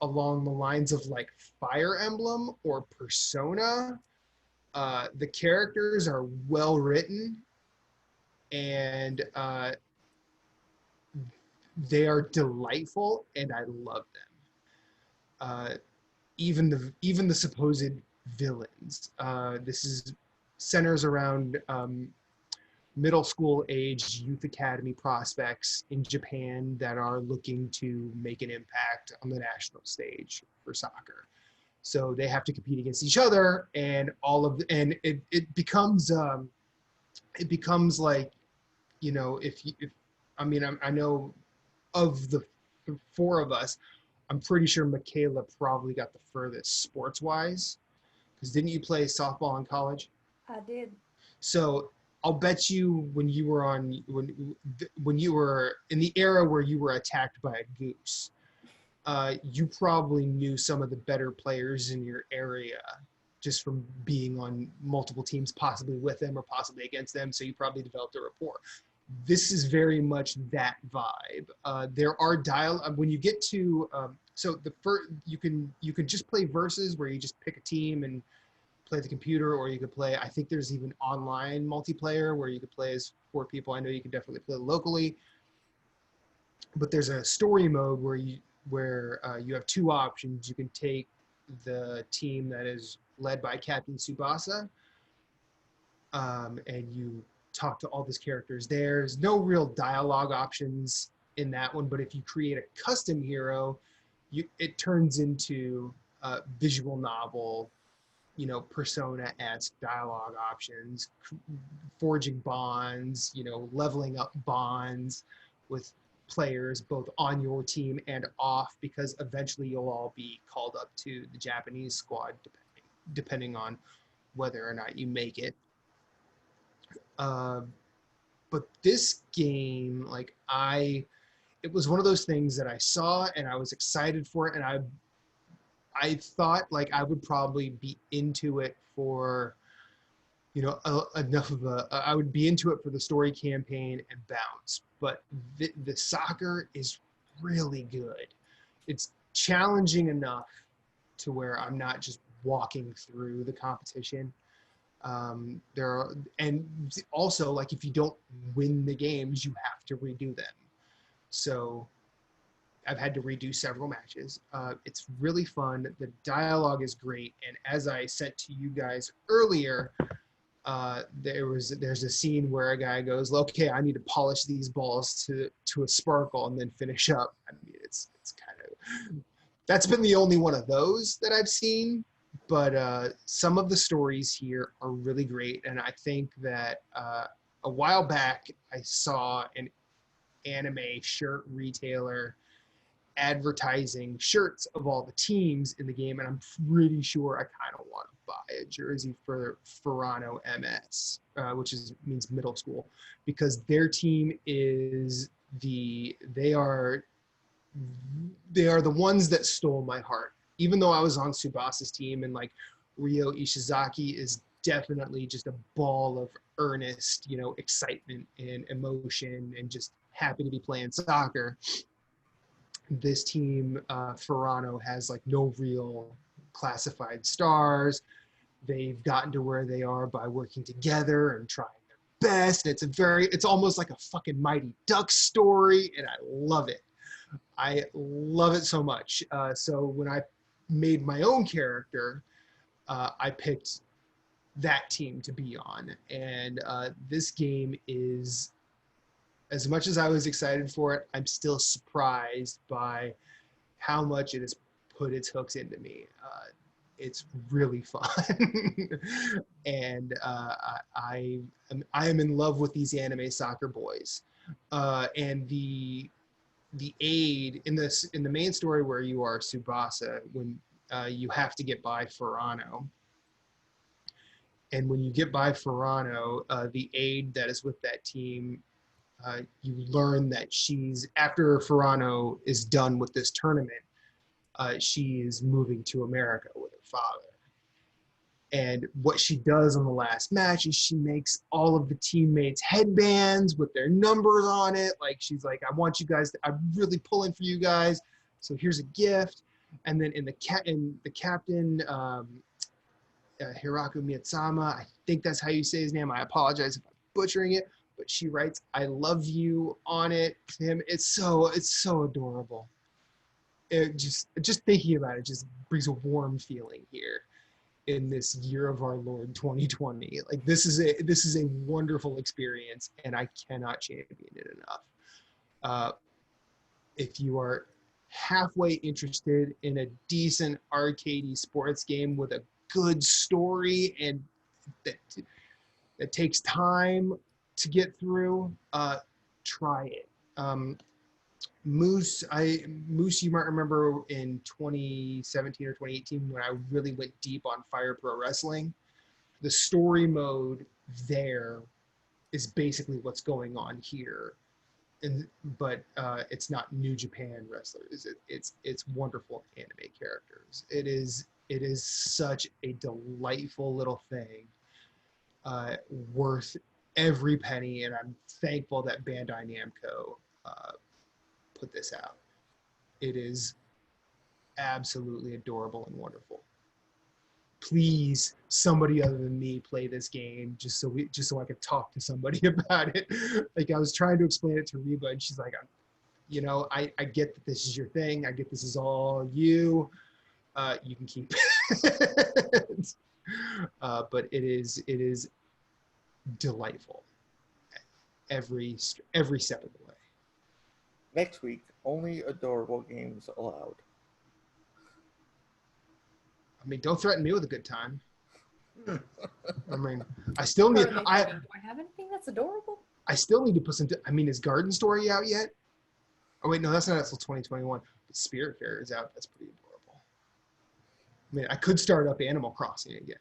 along the lines of like Fire Emblem or Persona. The characters are well written and they are delightful and I love them. Even the supposed villains. This is centers around middle school age youth academy prospects in Japan that are looking to make an impact on the national stage for soccer. So they have to compete against each other, and it becomes like, you know, I know of the four of us, I'm pretty sure Michaela probably got the furthest sports wise, because didn't you play softball in college? I did. So I'll bet you when you were in the era where you were attacked by a goose, you probably knew some of the better players in your area just from being on multiple teams, possibly with them or possibly against them. So you probably developed a rapport. This is very much that vibe. There are when you get to so the first you can just play versus where you just pick a team and play the computer, or you could play, I think there's even online multiplayer where you could play as 4 people. I know you can definitely play locally, but there's a story mode where you have 2 options. You can take the team that is led by Captain Tsubasa, and you talk to all these characters. There's no real dialogue options in that one, but if you create a custom hero, it turns into a visual novel, you know, Persona-esque dialogue options, forging bonds, you know, leveling up bonds with players both on your team and off, because eventually you'll all be called up to the Japanese squad, depending on whether or not you make it. But this game, like it was one of those things that I saw and I was excited for it, and I thought like I would probably be into it for, you know, I would be into it for the story campaign and bounce. But the soccer is really good. It's challenging enough to where I'm not just walking through the competition. And also, like, if you don't win the games, you have to redo them. So I've had to redo several matches. It's really fun. The dialogue is great. And as I said to you guys earlier, there's a scene where a guy goes, okay, I need to polish these balls to a sparkle and then finish up. I mean, it's kind of, that's been the only one of those that I've seen. But some of the stories here are really great. And I think that a while back, I saw an anime shirt retailer advertising shirts of all the teams in the game, and I'm pretty sure I kind of want to buy a jersey for Furano MS, which means middle school, because their team is they are the ones that stole my heart. Even though I was on Tsubasa's team, and like Ryo Ishizaki is definitely just a ball of earnest, you know, excitement and emotion and just happy to be playing soccer. This team, Furano, has like no real classified stars. They've gotten to where they are by working together and trying their best. It's almost like a fucking Mighty Ducks story, and I love it. I love it so much. So when I made my own character, I picked that team to be on. And this game is, as much as I was excited for it, I'm still surprised by how much it has put its hooks into me. It's really fun. And I am in love with these anime soccer boys. And the aid in the main story where you are Tsubasa, when you have to get by Furano. And when you get by Furano, the aid that is with that team you learn that after Ferrano is done with this tournament, she is moving to America with her father. And what she does on the last match is she makes all of the teammates headbands with their numbers on it. Like, she's like, I want you guys I'm really pulling for you guys. So here's a gift. And then in the captain, Hiraku Miyazama, I think that's how you say his name. I apologize if I'm butchering it, but she writes, I love you on it to him. It's so adorable. It just thinking about it just brings a warm feeling here in this year of our Lord 2020. Like, this is a wonderful experience, and I cannot champion it enough. If you are halfway interested in a decent arcadey sports game with a good story and that takes time to get through, try it. Moose, you might remember in 2017 or 2018 when I really went deep on Fire Pro Wrestling. The story mode there is basically what's going on here, but it's not New Japan wrestlers. It's wonderful anime characters. It is such a delightful little thing, worth every penny, and I'm thankful that Bandai Namco put this out. It is absolutely adorable and wonderful. Please, somebody other than me play this game just so I could talk to somebody about it. Like, I was trying to explain it to Reba, and she's like, I get that this is your thing. I get this is all you. You can keep it. But it is delightful every step of the way. Next week, only adorable games allowed. I mean, don't threaten me with a good time. I mean, I still need. Do I have anything that's adorable? I still need to put some. I mean, is Garden Story out yet? Oh wait, no, that's not until 2021. But Spiritfarer is out. That's pretty adorable. I mean, I could start up Animal Crossing again.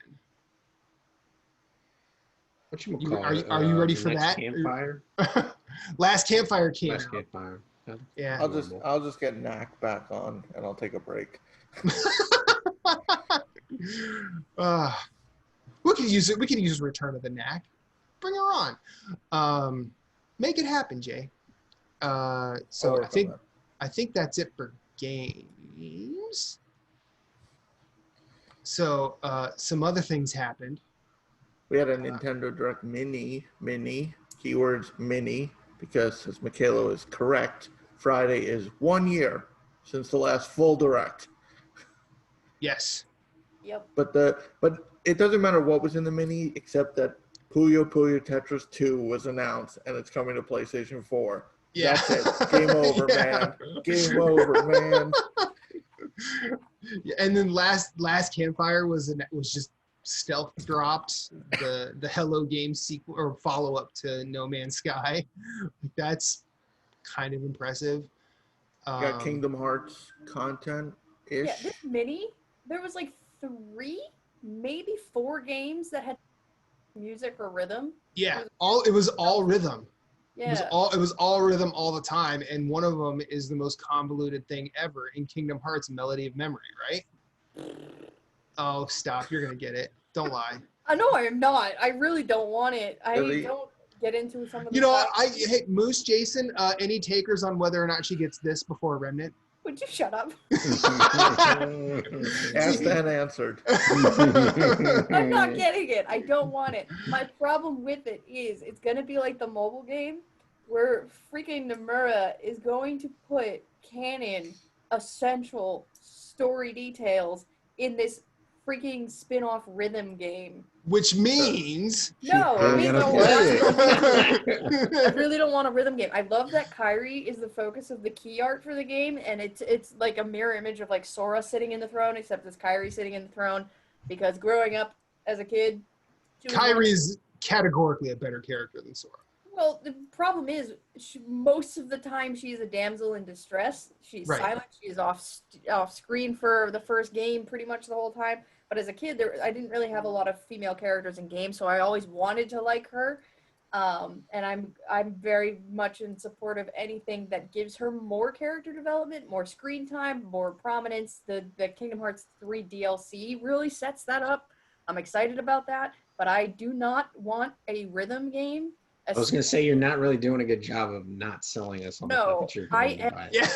Are you ready for that? Campfire. Last Campfire came Last out. Campfire. Yeah. I'll just get Knack back on, and I'll take a break. We could use it. We could use Return of the Knack. Bring her on. Make it happen, Jay. So I think that's it for games. So some other things happened. We had a Nintendo Direct mini, keywords mini, because as Michaela is correct, Friday is 1 year since the last full Direct. Yes. Yep. But it doesn't matter what was in the mini, except that Puyo Puyo Tetris 2 was announced, and it's coming to PlayStation 4. Yeah. That's it. Game over, man. Game over, man. Yeah, and then last Campfire was just stealth dropped the Hello Game sequel or follow up to No Man's Sky. That's kind of impressive. Got Kingdom Hearts content ish. Yeah, this mini, there was like 3, maybe 4 games that had music or rhythm. Yeah, it was all rhythm. Yeah. It was all rhythm all the time, and one of them is the most convoluted thing ever in Kingdom Hearts: Melody of Memory, right? Oh, stop! You're gonna get it. Don't lie. No, I am not. I really don't want it. Really? Don't get into some of the You know, stuff. hey, Moose, Jason, any takers on whether or not she gets this before Remnant? Would you shut up? Asked and answered. I'm not getting it. I don't want it. My problem with it is it's going to be like the mobile game where freaking Nomura is going to put canon, essential story details in this freaking spin-off rhythm game. Which means... No, I mean, gonna no, play I really don't want a rhythm game. I love that Kairi is the focus of the key art for the game, and it's like a mirror image of like Sora sitting in the throne, except it's Kairi sitting in the throne, because growing up as a kid... Kairi's categorically a better character than Sora. Well, the problem is, most of the time she's a damsel in distress. She's Right. silent. She's off screen for the first game pretty much the whole time. But as a kid, I didn't really have a lot of female characters in games, so I always wanted to like her. And I'm very much in support of anything that gives her more character development, more screen time, more prominence. The Kingdom Hearts 3 DLC really sets that up. I'm excited about that, but I do not want a rhythm game. I was gonna say you're not really doing a good job of not selling us on the fact that you're going to buy it. Yeah.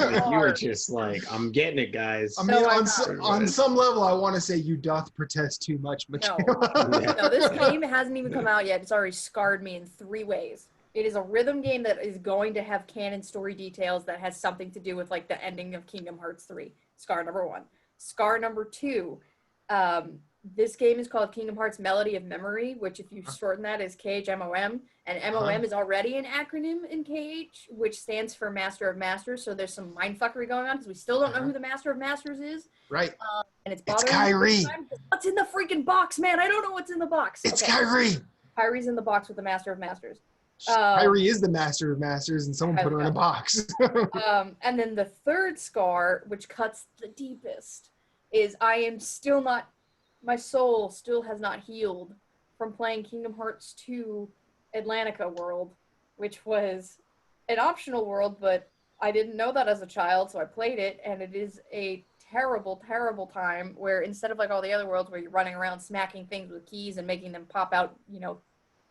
Like you were just like, I'm getting it, guys. I mean, on some level, I want to say you doth protest too much, Michaela. No, this game hasn't even come out yet. It's already scarred me in 3 ways. It is a rhythm game that is going to have canon story details that has something to do with like the ending of Kingdom Hearts 3. Scar number 1. Scar number 2. This game is called Kingdom Hearts Melody of Memory, which if you shorten that is KHMOM, and MOM is already an acronym in KH, which stands for Master of Masters, so there's some mindfuckery going on because we still don't know who the Master of Masters is. Right. And it's Kyrie. What's in the freaking box, man? I don't know what's in the box. It's Kyrie. Kyrie's in the box with the Master of Masters. Kyrie is the Master of Masters, and someone put her in a box. And then the third scar, which cuts the deepest, is I am still not... My soul still has not healed from playing Kingdom Hearts 2 Atlantica World, which was an optional world, but I didn't know that as a child, so I played it, and it is a terrible, terrible time where instead of like all the other worlds where you're running around smacking things with keys and making them pop out, you know,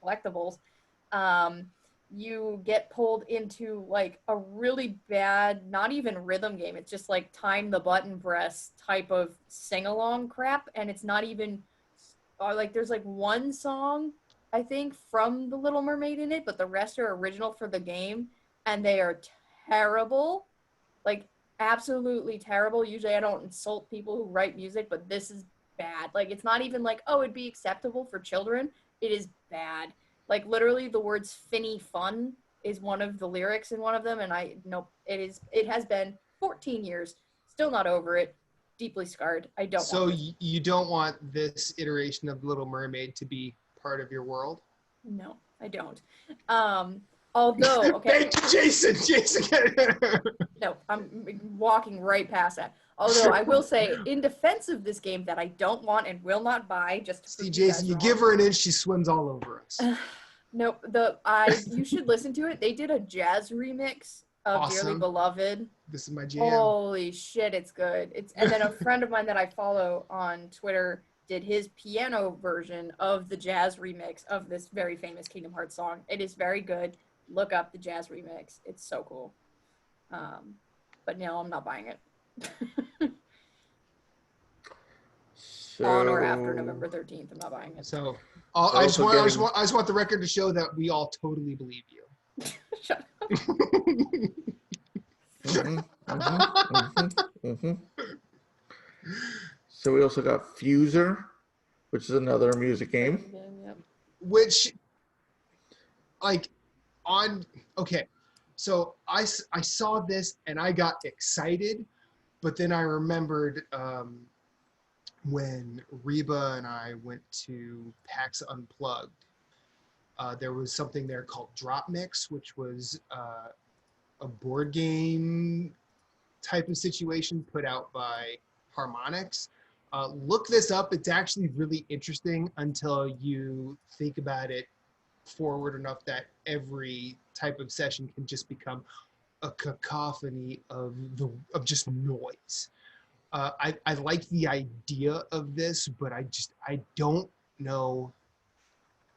collectibles, you get pulled into like a really bad, not even rhythm game. It's just like time the button press type of sing-along crap. And it's not even like there's like one song, I think, from The Little Mermaid in it, but the rest are original for the game. And they are terrible, like absolutely terrible. Usually I don't insult people who write music, but this is bad. Like it's not even like, oh, it'd be acceptable for children. It is bad. Like literally the words "finny fun" is one of the lyrics in one of them, and it has been 14 years, still not over it, deeply scarred. I don't So want it. you don't want this iteration of Little Mermaid to be part of your world? No, I don't. Although, okay. Thank you, Jason. No, I'm walking right past that. Although I will say, in defense of this game that I don't want and will not buy, just to See, Jason, you give her an inch, she swims all over us. Nope. You should listen to it. They did a jazz remix of Awesome. Dearly Beloved. This is my jam. Holy shit, it's good. And then a friend of mine that I follow on Twitter did his piano version of the jazz remix of this very famous Kingdom Hearts song. It is very good. Look up the jazz remix. It's so cool. But no, I'm not buying it. On or after November 13th, I'm not buying it. So I just want the record to show that we all totally believe you. Shut up. So we also got Fuser, which is another music game. Yep. Which, like, okay, so I saw this and I got excited, but then I remembered when Reba and I went to PAX Unplugged, there was something there called Drop Mix, which was a board game type of situation put out by Harmonix. Look this up. It's actually really interesting until you think about it forward enough that every type of session can just become a cacophony of just noise. I like the idea of this, but I don't know.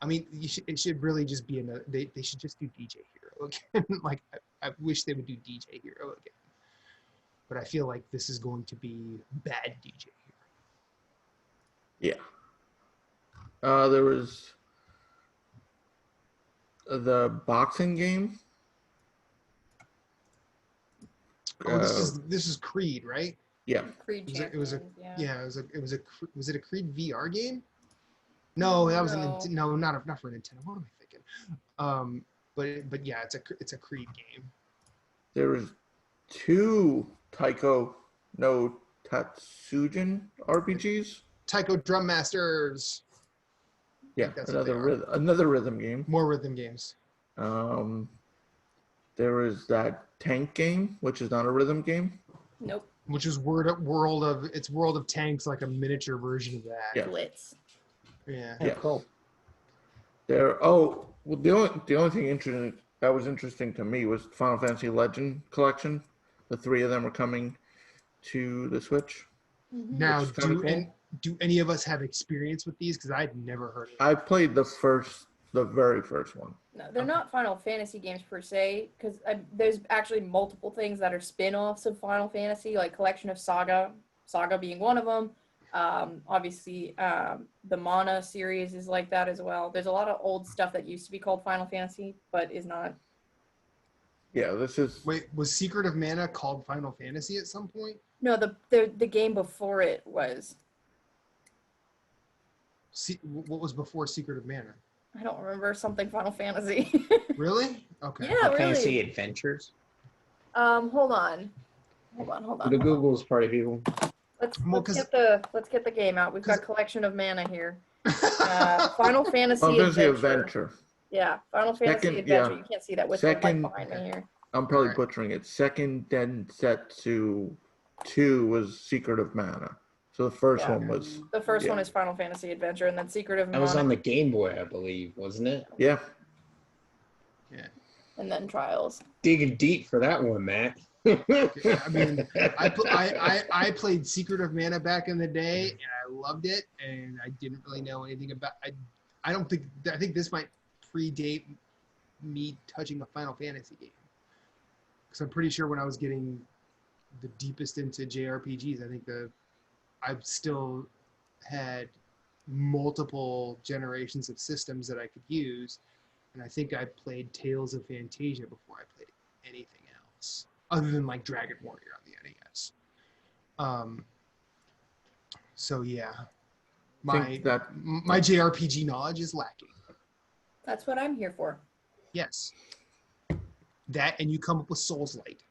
I mean, it should really just be they should just do DJ Hero again. Like I wish they would do DJ Hero again. But I feel like this is going to be bad DJ Hero. Yeah. There was the boxing game. Oh, this is Creed, right? Yeah. Creed It was a Champions, yeah. Was it a Creed VR game? No, that was not for Nintendo. What am I thinking? But yeah, it's a Creed game. There was 2 Taiko no Tatsujin RPGs. Taiko Drum Masters. Yeah, That's what they another rhythm game. More rhythm games. There was that tank game, which is not a rhythm game. Nope. Which is World of Tanks, like a miniature version of that. Yeah. Blitz. Yeah. Yeah. Cool. The only thing interesting that was interesting to me was Final Fantasy Legend Collection. The 3 of them are coming to the Switch. Now, Which is kinda cool. do any of us have experience with these? Because I'd never heard of it. I played the very first one. No, they're not Final Fantasy games per se, because there's actually multiple things that are spin-offs of Final Fantasy, like Collection of Saga being one of them. Obviously, the Mana series is like that as well. There's a lot of old stuff that used to be called Final Fantasy, but is not. Yeah, this is. Wait, was Secret of Mana called Final Fantasy at some point? No, the game before it was. What was before Secret of Mana? I don't remember, something Final Fantasy. Really? Okay. Yeah, really. Fantasy Adventures. Hold on. The Google's party people. Let's Well, get the game out. We've got Collection of Mana here. Final Fantasy Adventure. Yeah, Final Fantasy Second- Adventure. yeah. You can't see that with Second- the light behind me here. I'm probably Alright. butchering it. Second Densetsu 2 was Secret of Mana. So the first Yeah. one was. The first Yeah. one is Final Fantasy Adventure, and then Secret of Mana. That was on the Game Boy, I believe, wasn't it? Yeah. And then Trials. Digging deep for that one, Matt. I mean, I played Secret of Mana back in the day, and I loved it, and I didn't really know anything about. I think this might predate me touching a Final Fantasy game, because I'm pretty sure when I was getting the deepest into JRPGs, I think I've still had multiple generations of systems that I could use, and I think I played Tales of Phantasia before I played anything else, other than like Dragon Warrior on the NES. So yeah, my JRPG knowledge is lacking. That's what I'm here for. Yes, that, and you come up with Souls Light.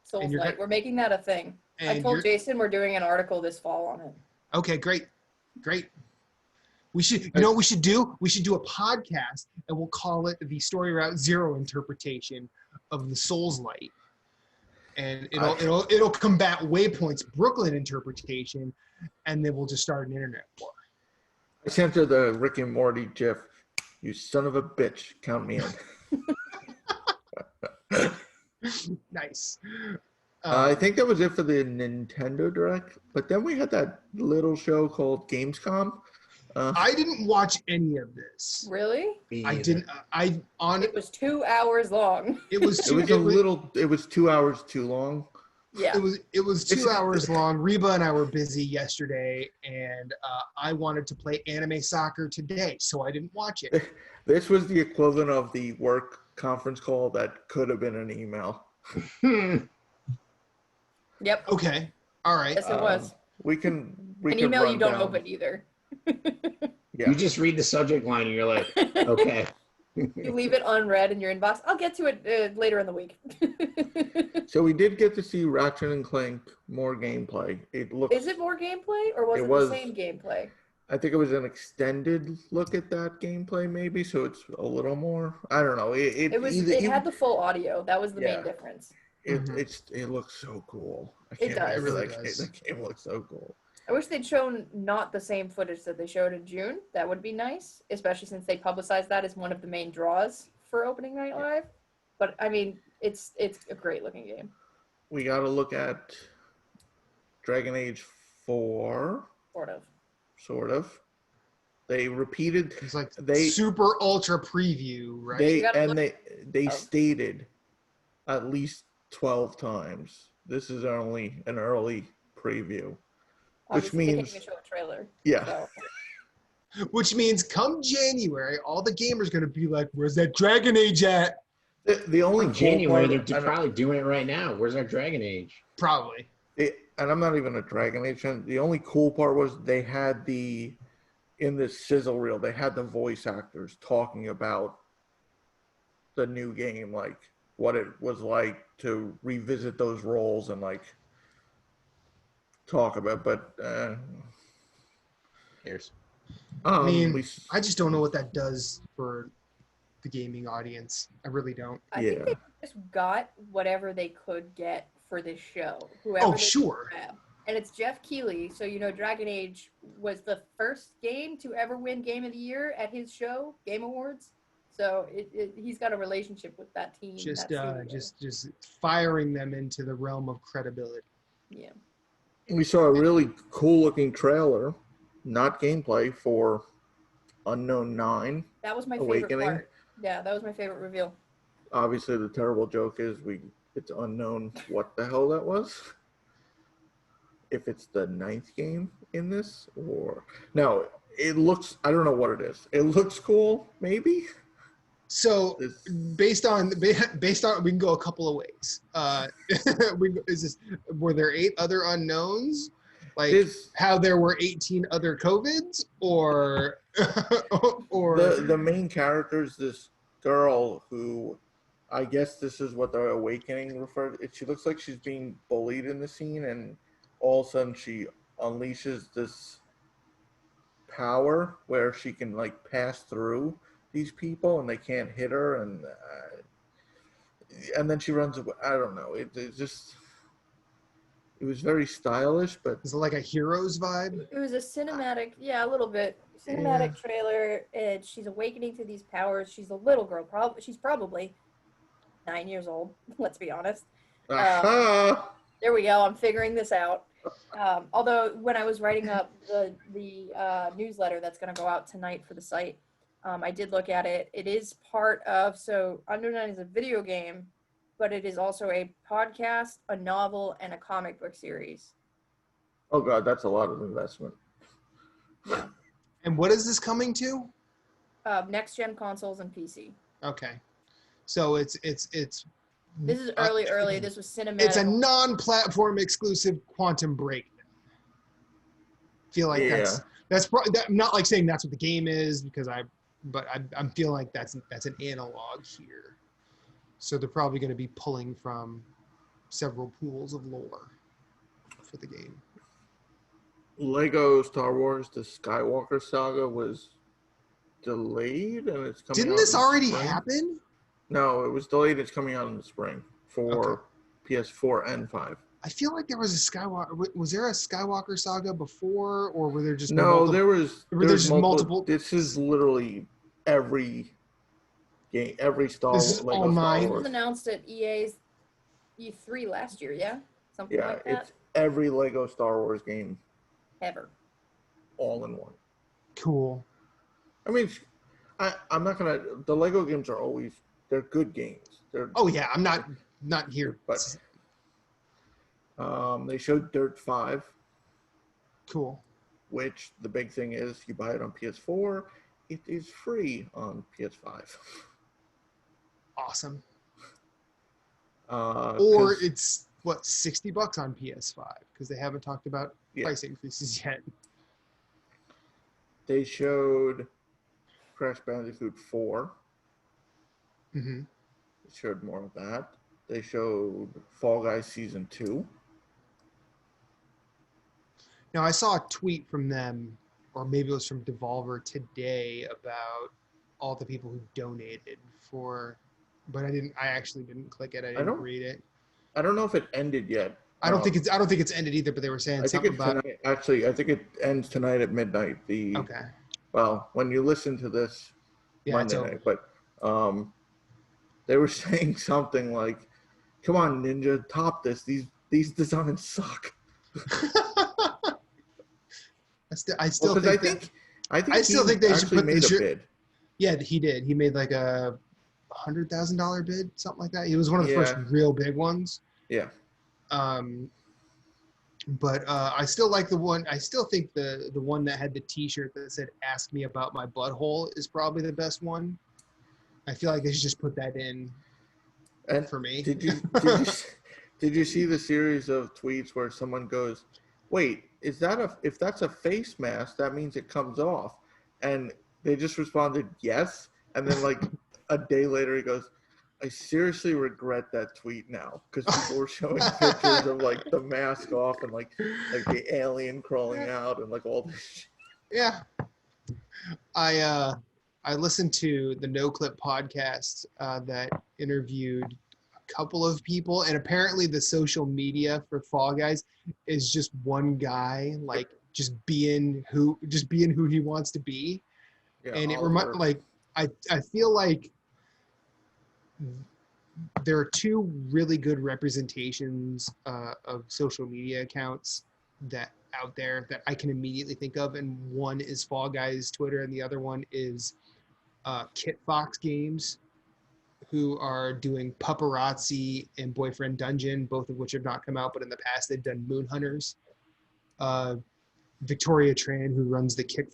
Souls Light. We're making that a thing. I told Jason we're doing an article this fall on it. Okay, great. We should, you know what we should do? We should do a podcast, and we'll call it the Story Route Zero interpretation of the Souls Light. And it'll combat Waypoint's Brooklyn interpretation, and then we'll just start an internet war. I sent her the Rick and Morty gif. You son of a bitch, count me in. Nice. I think that was it for the Nintendo Direct, but then we had that little show called Gamescom. I didn't watch any of this. Really? I didn't. It was 2 hours long. It was 2 hours too long. Yeah. It was 2 hours long. Reba and I were busy yesterday, and I wanted to play anime soccer today, so I didn't watch it. This was the equivalent of the work conference call that could have been an email. Yep. Okay. All right. Yes, it was. We can An email run you don't down. open either. Yeah. You just read the subject line and you're like, okay. You leave it unread in your inbox. I'll get to it later in the week. So we did get to see Ratchet and Clank more gameplay. Is it more gameplay, or was it the same gameplay? I think it was an extended look at that gameplay, maybe. So it's a little more. I don't know. It had the full audio. That was the main difference. It looks so cool. It does. It really does. That game looks so cool. I wish they'd shown not the same footage that they showed in June. That would be nice, especially since they publicized that as one of the main draws for Opening Night Live. But I mean, it's a great looking game. We got to look at Dragon Age 4. Sort of. They repeated. It's like super ultra preview, right? They stated at least 12 times. This is only an early preview. Obviously, which means they can't even show a trailer. Yeah. So. Which means come January, all the gamers gonna be like, "Where's that Dragon Age at?" The only cool January, part, they're probably doing it right now. Where's our Dragon Age? Probably. And I'm not even a Dragon Age fan. The only cool part was they had in this sizzle reel, they had the voice actors talking about the new game, like what it was like to revisit those roles and like talk about. But Here's. I mean, I just don't know what that does for the gaming audience. I really don't. I think they just got whatever they could get for this show. Whoever they sure. could grab. and it's Jeff Keighley. So Dragon Age was the first game to ever win Game of the Year at his show, Game Awards. So he's got a relationship with that team. Just that just firing them into the realm of credibility. Yeah. We saw a really cool looking trailer, not gameplay, for Unknown 9. That was my Awakening. favorite part. Yeah, that was my favorite reveal. Obviously, the terrible joke is it's unknown what the hell that was. If it's the 9th game in this, or no, it looks. I don't know what it is. It looks cool, maybe. So based on we can go a couple of ways. Were there 8 other unknowns? Like how there were 18 other COVIDs, or the main character is this girl who, I guess this is what the Awakening referred. She looks like she's being bullied in the scene, and all of a sudden she unleashes this power where she can like pass through these people and they can't hit her, and then she runs away. I don't know. It was very stylish, but is it like a Heroes vibe? It was a cinematic, a little bit cinematic trailer. And she's awakening to these powers. She's a little girl. She's probably 9 years old. Let's be honest. There we go. I'm figuring this out. Although when I was writing up the newsletter that's going to go out tonight for the site, I did look at it. It is part of, so Unknown 9 is a video game, but it is also a podcast, a novel, and a comic book series. Oh God, that's a lot of investment. Yeah. And what is this coming to? Next gen consoles and PC. Okay, so it's. This is early. This was cinematic. It's a non-platform exclusive Quantum Break. I feel like that's probably I'm not like saying that's what the game is but I'm feeling like that's an analog here. So they're probably going to be pulling from several pools of lore for the game. Lego Star Wars: The Skywalker Saga was delayed, and it's coming. Didn't this already happen? No, it was delayed. It's coming out in the spring for PS4 and 5. I feel like there was a Skywalker. Was there a Skywalker Saga before, or were there just there was multiple? This is literally every game, every Star Wars. This is all mine. It was announced at EA's E3 last year. Yeah, something like that. It's every Lego Star Wars game ever, all in one. Cool. I mean, I'm not gonna. The Lego games are always. They're good games. I'm not here, but they showed Dirt 5. Cool. Which the big thing is, you buy it on PS4, it is free on PS5. Awesome. Or it's what, $60 on PS5 because they haven't talked about price increases yet. They showed Crash Bandicoot 4. Mm-hmm. They showed more of that. They showed Fall Guys Season 2. Now, I saw a tweet from them, or maybe it was from Devolver today, about all the people who donated for, but I actually didn't click it. I didn't read it. I don't know if it ended yet. I don't think it's ended either, but they were saying something about it. Actually, I think it ends tonight at midnight. Okay. Well, when you listen to this Monday night, but they were saying something like, "Come on, Ninja, top this. These designs suck." I still think they should put a bid. Yeah, he did. He made like a $100,000 bid, something like that. He was one of the first real big ones. Yeah. But I still like the one. I still think the one that had the T-shirt that said "Ask me about my butthole" is probably the best one. I feel like they should just put that in. And for me, did you see the series of tweets where someone goes, "Wait, if that's a face mask, that means it comes off," and they just responded yes, and then like a day later he goes, "I seriously regret that tweet now," because people were showing pictures of like the mask off and like the alien crawling out and like all this shit. Yeah. I listened to the No Clip podcast that interviewed couple of people, and apparently the social media for Fall Guys is just one guy like just being who he wants to be. Yeah, And it Oliver. like I feel like there are two really good representations of social media accounts that out there that I can immediately think of, and one is Fall Guys Twitter, and the other one is Kit Fox Games, who are doing Paparazzi and Boyfriend Dungeon, both of which have not come out, but in the past they've done Moon Hunters. Victoria Tran, who runs the Kit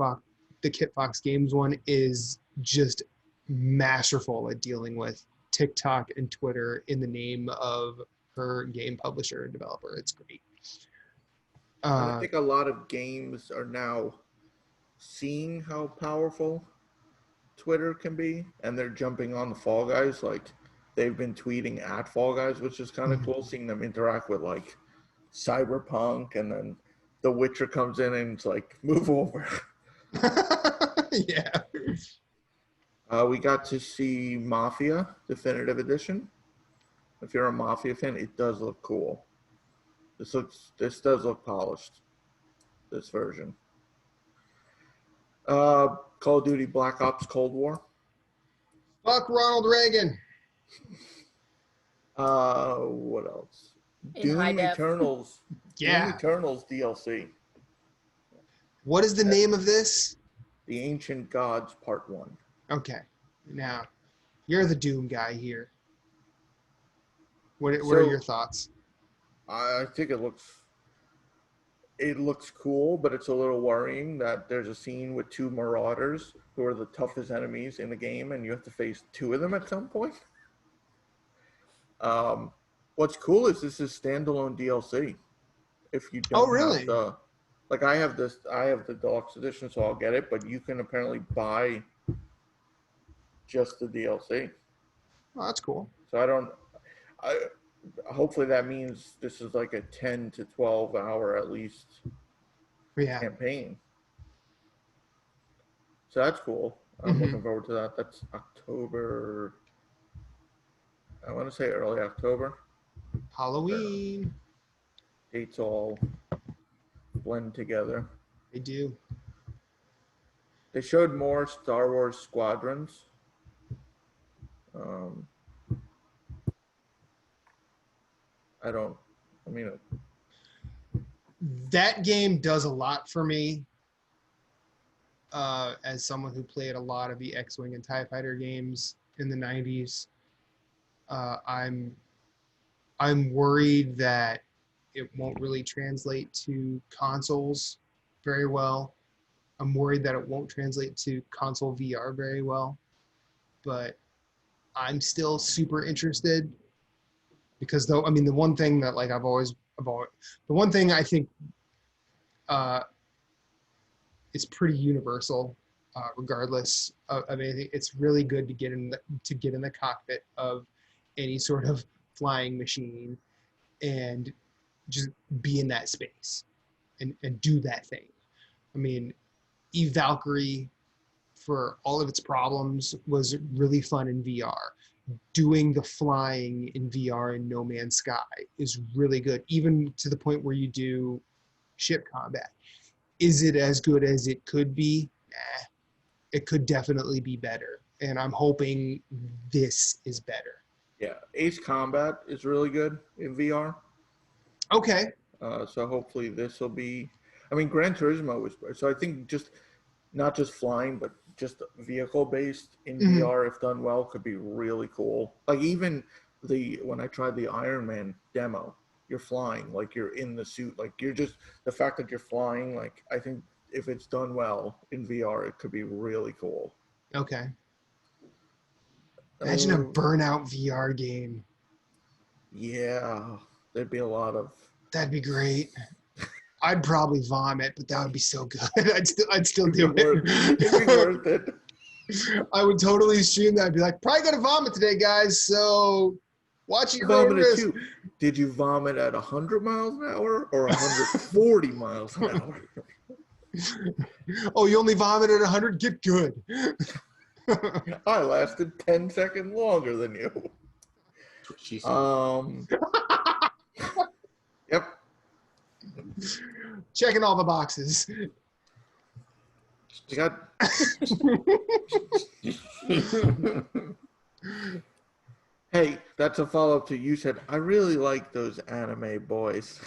Fox Games one, is just masterful at dealing with TikTok and Twitter in the name of her game publisher and developer. It's great. And I think a lot of games are now seeing how powerful Twitter can be, and they're jumping on the Fall Guys. Like, they've been tweeting at Fall Guys, which is kind of cool, seeing them interact with like Cyberpunk, and then The Witcher comes in and it's like, move over. Yeah. We got to see Mafia Definitive Edition. If you're a Mafia fan, it does look cool. This does look polished, this version. Call of Duty Black Ops Cold War. Fuck Ronald Reagan. What else? In high Doom def. Eternals. Yeah. Doom Eternals DLC. What is the name of this? The Ancient Gods Part 1. Okay. Now, you're the Doom guy here. What are your thoughts? I think it looks cool, but it's a little worrying that there's a scene with two Marauders who are the toughest enemies in the game, and you have to face two of them at some point. What's cool is this is standalone DLC. If you don't really? have I have the deluxe edition, so I'll get it, but you can apparently buy just the DLC. Oh, that's cool. So hopefully that means this is like a 10 to 12 hour at least campaign. So that's cool. I'm looking forward to that. That's October. I want to say early October. Halloween. Dates all blend together. They do. They showed more Star Wars Squadrons. That game does a lot for me. As someone who played a lot of the X-Wing and TIE Fighter games in the 90s, I'm worried that it won't really translate to consoles very well. I'm worried that it won't translate to console VR very well, but I'm still super interested because the one thing that like the one thing I think is pretty universal, regardless of anything. It's really good to get in the cockpit of any sort of flying machine and just be in that space and do that thing. I mean, Eve Valkyrie, for all of its problems, was really fun in VR. Doing the flying in VR in No Man's Sky is really good, even to the point where you do ship combat. Is it as good as it could be? Nah. It could definitely be better, and I'm hoping this is better. Yeah, Ace Combat is really good in VR. Okay. So hopefully this will be. I mean, Gran Turismo was. So I think just not just flying, but just vehicle based in VR, if done well, could be really cool. Like even when I tried the Iron Man demo, you're flying, like you're in the suit, like you're just the fact that you're flying. Like I think if it's done well in VR, it could be really cool. Okay. Imagine a Burnout VR game. Yeah, there'd be a lot of. That'd be great. I'd probably vomit, but that would be so good. I'd still do it. It'd be worth it. I would totally stream that. I'd be like, probably gonna vomit today, guys. So watch your own risk. Too. Did you vomit at 100 miles an hour or 140 miles an hour? Oh, you only vomit at 100? Get good. I lasted 10 seconds longer than you. That's what she said. Yep. Checking all the boxes. We got Hey, that's a follow-up to you said, I really like those anime boys.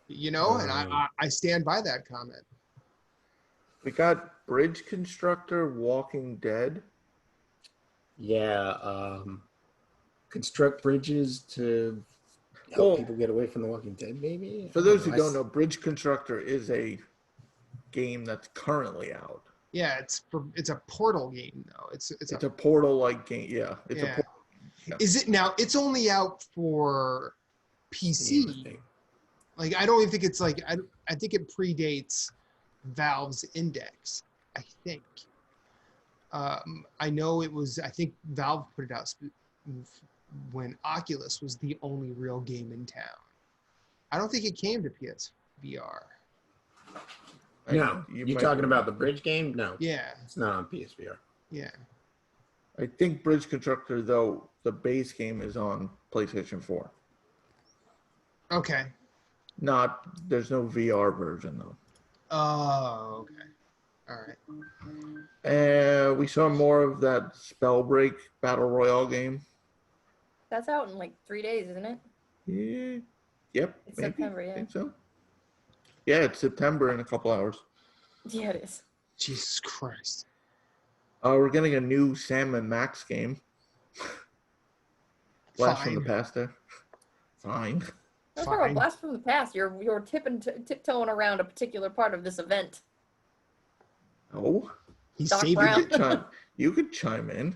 You know, and I stand by that comment. We got Bridge Constructor Walking Dead. Yeah, construct bridges to help people get away from the Walking Dead, maybe? For those who don't know, Bridge Constructor is a game that's currently out. Yeah, it's a Portal game though. It's a Portal-like game. Yeah, it's a yeah. Portal game. Yeah. Is it now? It's only out for PC. Like I don't even think it's like I think it predates Valve's Index. I think. I know it was. I think Valve put it out when Oculus was the only real game in town. I don't think it came to PSVR. No, you talking about the Bridge game? No. Yeah. It's not on PSVR. Yeah. I think Bridge Constructor, though, the base game is on PlayStation 4. Okay. There's no VR version, though. Oh, okay. All right. And we saw more of that Spellbreak Battle Royale game. That's out in like 3 days, isn't it? Yeah. Yep. It's maybe. September, yeah. I think so. Yeah, it's September in a couple hours. Yeah, it is. Jesus Christ. We're getting a new Sam and Max game. Blast from the Fine. past there. Fine. That's not a blast from the past. You're tiptoeing around a particular part of this event. Oh. He's Doc saving Brown. it. You could chime in.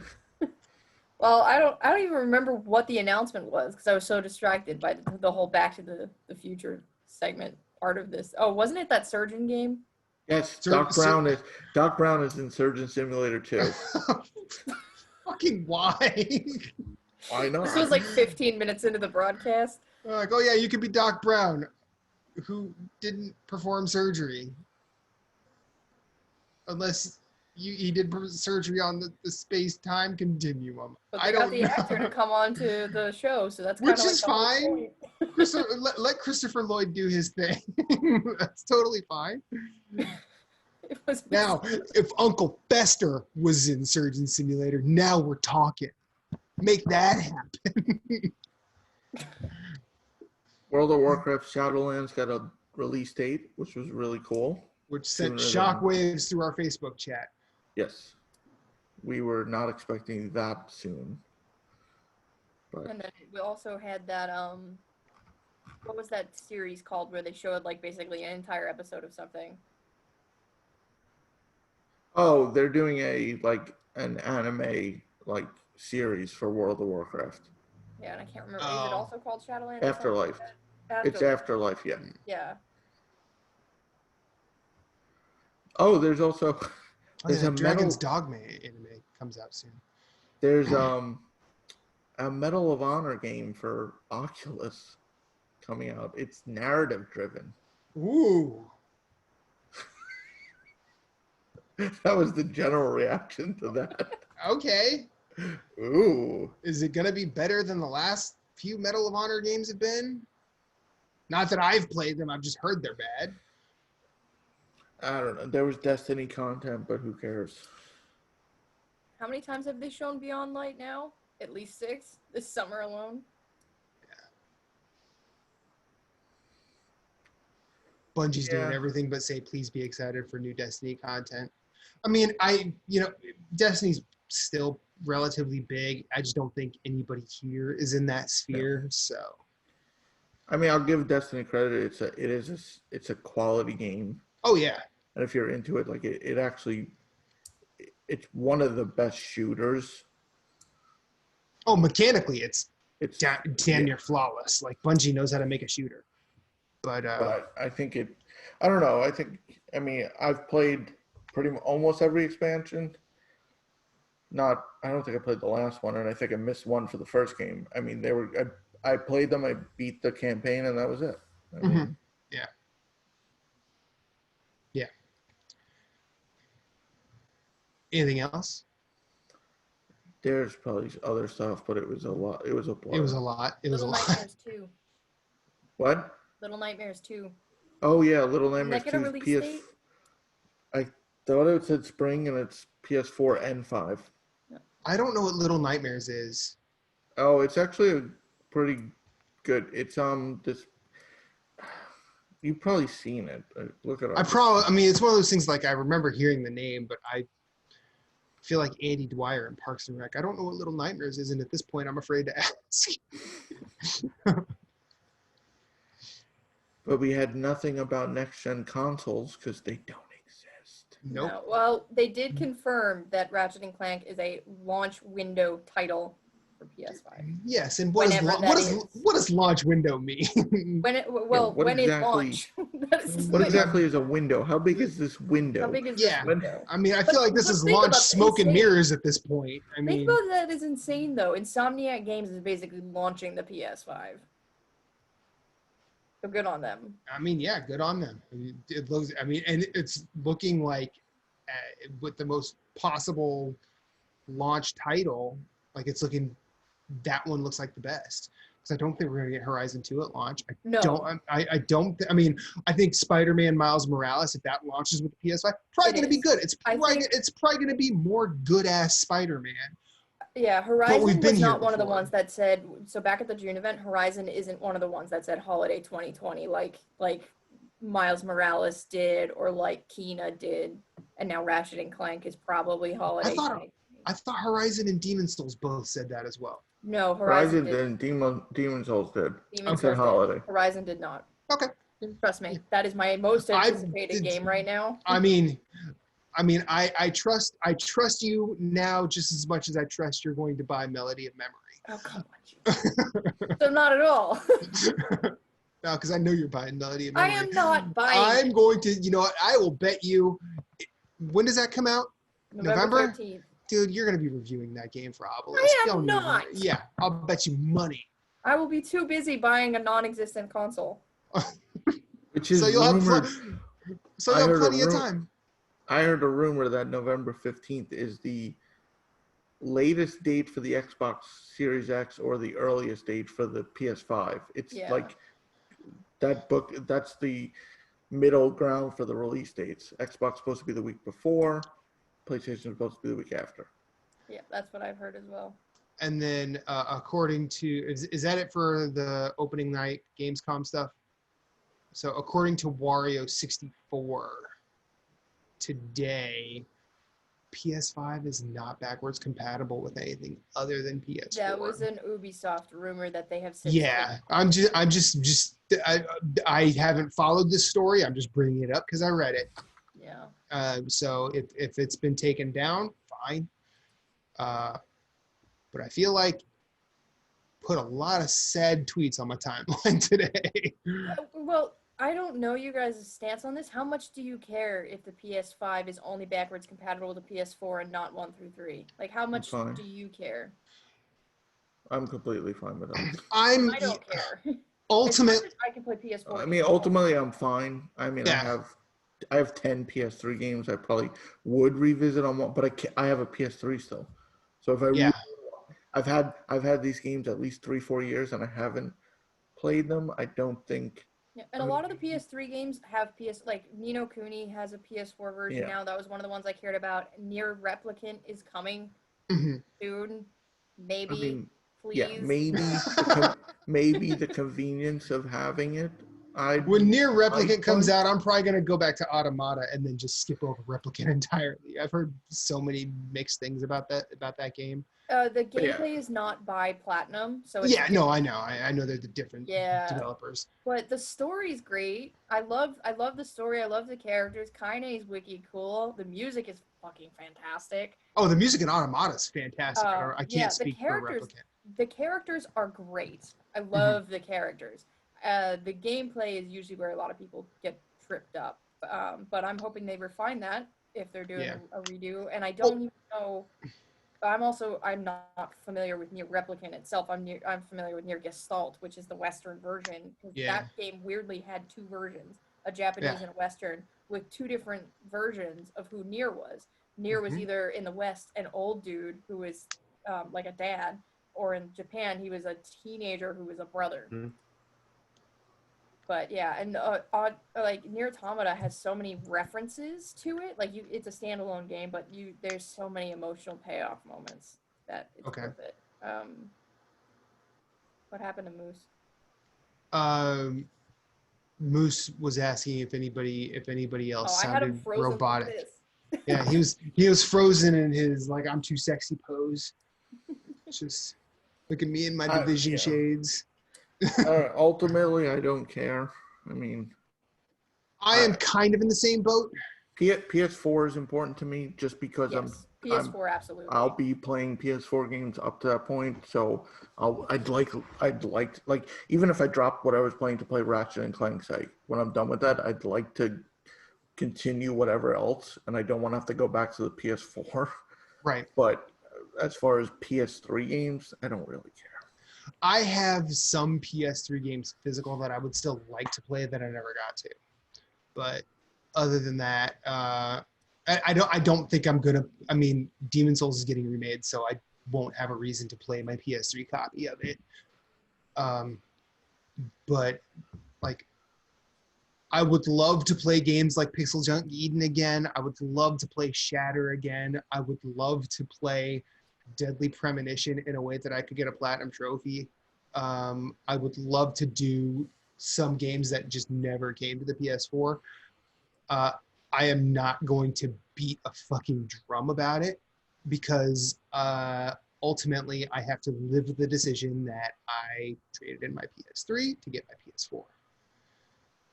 Well, I don't even remember what the announcement was because I was so distracted by the whole Back to the Future segment part of this. Oh, wasn't it that surgeon game? Yes, Doc Brown is in Surgeon Simulator 2. Fucking why? Why not? This was like 15 minutes into the broadcast. Like, oh yeah, you could be Doc Brown, who didn't perform surgery. Unless he did surgery on the space-time continuum. But they got the actor to come on to the show, so that's kind of Which is fine. Let Christopher Lloyd do his thing. That's totally fine. Now, if Uncle Fester was in Surgeon Simulator, now we're talking. Make that happen. World of Warcraft Shadowlands got a release date, which was really cool. Which sent shockwaves through our Facebook chat. Yes. We were not expecting that soon. But And then we also had that, what was that series called where they showed like basically an entire episode of something? oh, they're doing an anime series for World of Warcraft. Yeah, and I can't remember. Is it also called Shadowlands? Afterlife. It's Afterlife, yeah. Yeah. Oh, there's also a Dragon's Dogma anime comes out soon. There's a Medal of Honor game for Oculus coming out. It's narrative driven. Ooh. That was the general reaction to that. Okay. Ooh. Is it gonna be better than the last few Medal of Honor games have been? Not that I've played them, I've just heard they're bad. I don't know. There was Destiny content, but who cares? How many times have they shown Beyond Light now? At least 6 this summer alone. Bungie's doing everything but say, please be excited for new Destiny content. I mean, Destiny's still relatively big. I just don't think anybody here is in that sphere. So, I mean, I'll give Destiny credit. It's a quality game. Oh yeah. And if you're into it, it's one of the best shooters. Oh, mechanically, it's damn near flawless. Like Bungie knows how to make a shooter. But I think I don't know. I've played almost every expansion. I don't think I played the last one, and I think I missed one for the first game. I mean, I played them, I beat the campaign, and that was it. Yeah. Anything else? There's probably other stuff, but it was a lot. It was a blur. It was a lot. It was Little a lot. Nightmares 2. What? Little Nightmares 2. Oh yeah, Little Didn't Nightmares that get a 2 release PS. date? I thought it said spring, and it's PS4 and 5. I don't know what Little Nightmares is. Oh, it's actually a pretty good. It's this. You've probably seen it. Look it up. I mean, it's one of those things like I remember hearing the name, but I feel like Andy Dwyer in Parks and Rec. I don't know what Little Nightmares is, and at this point, I'm afraid to ask. But we had nothing about next-gen consoles because they don't exist. Nope. No. Well, they did confirm that Ratchet and Clank is a launch window title for PS5. Yes, and Whenever that what does launch window mean? When it what when it exactly- launch. That is What like- exactly is a window? How big is this window? How big is Yeah. this window? I mean, I feel like this But is think launch about smoke and insane. mirrors at this point. I Think mean, about that is insane though. Insomniac Games is basically launching the PS5. So good on them. yeah, good on them. It looks. I mean, and it's looking like with the most possible launch title, like it's looking. That one looks like the best. Because I don't think we're gonna get Horizon 2 at launch. No. I don't. I mean, I think Spider-Man Miles Morales, if that launches with the PS5, probably It gonna be is. good. It's I probably think- it's probably gonna be more good ass Spider-Man. Yeah, Horizon we've been was here not one of the before. ones that said, so back at the June event, Horizon isn't one of the ones that said holiday 2020 like Miles Morales did or like Kena did, and now Ratchet and Clank is probably holiday thought- 2020. I thought Horizon and Demon Souls both said that as well. No, Horizon Horizon did. and Demon Souls did. Demon I said Souls did. holiday. Horizon did not. Okay. Trust me, that is my most I anticipated did- game right now. I mean, I trust you now just as much as I trust you're going to buy Melody of Memory. Oh, come on. So not at all. No, because I know you're buying Melody of I Memory. am not buying I'm going to, you know what? I will bet you. When does that come out? November? 13th. Dude, you're going to be reviewing that game for Obilisk. I am Don't even- not. Yeah, I'll bet you money. I will be too busy buying a non-existent console. Which is So you'll rumored. have plenty of time. I heard a rumor that November 15th is the latest date for the Xbox Series X or the earliest date for the PS5. It's Yeah. like that's the middle ground for the release dates. Xbox supposed to be the week before, PlayStation supposed to be the week after. Yeah, that's what I've heard as well. And then, according to, is that it for the opening night Gamescom stuff? So according to Wario64, today, PS5 is not backwards compatible with anything other than PS4. That was an Ubisoft rumor that they have since. Yeah, I haven't followed this story. I'm just bringing it up because I read it. Yeah. So if it's been taken down, fine. But I feel like put a lot of sad tweets on my timeline today. Well, I don't know you guys' stance on this. How much do you care if the PS5 is only backwards compatible with the PS4 and not 1 through 3? Like, how much fine. do you care? I'm completely fine with that. I don't care. ultimate. As much as I can play PS4. I mean, ultimately, I'm fine. I mean, Yeah. I have 10 PS3 games. I probably would revisit on one, but I have a PS3 still. So if I Yeah. I've had these games at least 3-4 years and I haven't played them. I don't think. Yeah, and a lot of the PS3 games have like Ni no Kuni has a PS4 version Yeah. now. That was one of the ones I cared about. Nier Replicant is coming Mhm. soon. Maybe, I mean, please. yeah, maybe the convenience of having it. When Nier Replicant I'd comes probably- out, I'm probably gonna go back to Automata and then just skip over Replicant entirely. I've heard so many mixed things about that game. The yeah. gameplay is not by Platinum, so it's Yeah, no, I know. I know they're the different Yeah. developers. But the story's great. I love the story. I love the characters. Kaine's wiki cool. The music is fucking fantastic. Oh, the music in Automata is fantastic. I can't yeah, the speak for characters- Replicant. The characters are great. I Mm-hmm. love the characters. The gameplay is usually where a lot of people get tripped up. But I'm hoping they refine that if they're doing Yeah. a redo. And I don't even know. I'm not familiar with Nier Replicant itself. I'm familiar with Nier Gestalt, which is the Western version. 'Cause Yeah. that game weirdly had two versions, a Japanese and a Western, with two different versions of who Nier was. Nier was Mhm. either in the West an old dude who was like a dad, or in Japan he was a teenager who was a brother. Mhm. But yeah, and like Nier Automata has so many references to it. Like it's a standalone game, but there's so many emotional payoff moments that it's Okay. worth it. What happened to Moose? Moose was asking if anybody else I had him sounded frozen robotic. like this. Yeah, he was frozen in his like I'm too sexy pose. Just look at me in my division yeah. shades. Ultimately, I don't care. I mean, I am kind of in the same boat. PS4 is important to me just because Yes, PS4 absolutely. I'll be playing PS4 games up to that point, so I'd like even if I dropped what I was playing to play Ratchet and Clank site, when I'm done with that, I'd like to continue whatever else, and I don't want to have to go back to the PS4. Right. But as far as PS3 games, I don't really care. I have some PS3 games physical that I would still like to play that I never got to. But other than that, I don't think I'm gonna. I mean, Demon Souls is getting remade, so I won't have a reason to play my PS3 copy of it. But like, I would love to play games like Pixel Junk Eden again. I would love to play Shatter again. I would love to play Deadly Premonition in a way that I could get a platinum trophy. I would love to do some games that just never came to the PS4. I am not going to beat a fucking drum about it because ultimately I have to live with the decision that I traded in my PS3 to get my PS4.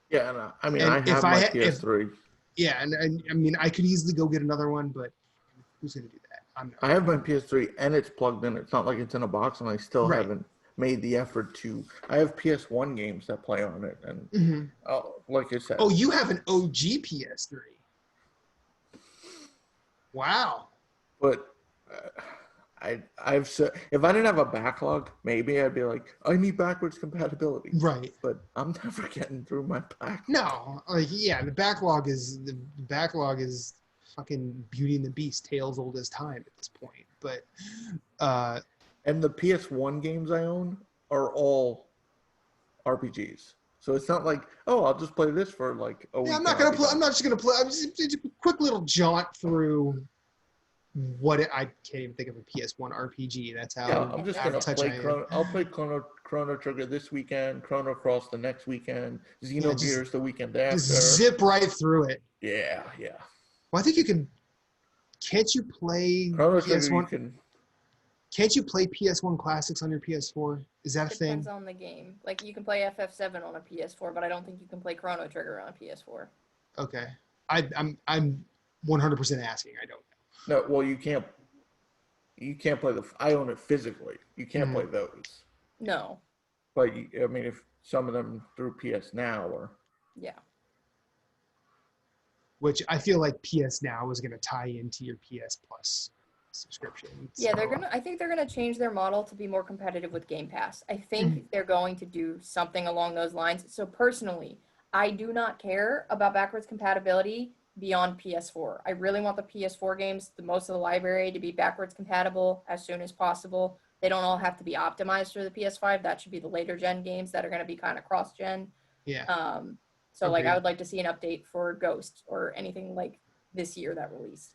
Yeah, and I mean, And I have my PS3. Yeah, and I mean, I could easily go get another one, but who's going to do that? I have my PS3 and it's plugged in. It's not like it's in a box, and I still Right. haven't made the effort to. I have PS1 games that play on it, and like I said. Oh, you have an OG PS3. Wow. But I've said if I didn't have a backlog, maybe I'd be like, I need backwards compatibility. Right. But I'm never getting through my backlog. No, like yeah, the backlog is fucking Beauty and the Beast, tales old as time at this point. But and the PS1 games I own are all RPGs. So it's not like, oh, I'll just play this for like a week. I'm not just gonna play. I'm just a quick little jaunt through I can't even think of a PS1 RPG. That's how. Yeah, I'm just gonna play I'll play Chrono Trigger this weekend, Chrono Cross the next weekend, Xenogears the weekend after. Just zip right through it. Yeah. Well, I think you can. Can't you play Chrono PS1? Trigger, Can't you play PS1 classics on your PS4? Is that a thing? Depends on the game. Like you can play FF7 on a PS4, but I don't think you can play Chrono Trigger on a PS4. Okay, I'm 100% asking. I don't know. No, well, you can't play I own it physically. You can't play those. No. But I mean, if some of them through PS Now or. Yeah. Which I feel like PS Now is going to tie into your PS Plus subscription. Yeah, I think they're gonna change their model to be more competitive with Game Pass. I think they're going to do something along those lines. So personally, I do not care about backwards compatibility beyond PS4. I really want the PS4 games, most of the library, to be backwards compatible as soon as possible. They don't all have to be optimized for the PS5. That should be the later gen games that are going to be kind of cross-gen. Yeah. So like I would like to see an update for Ghost or anything like this year that released.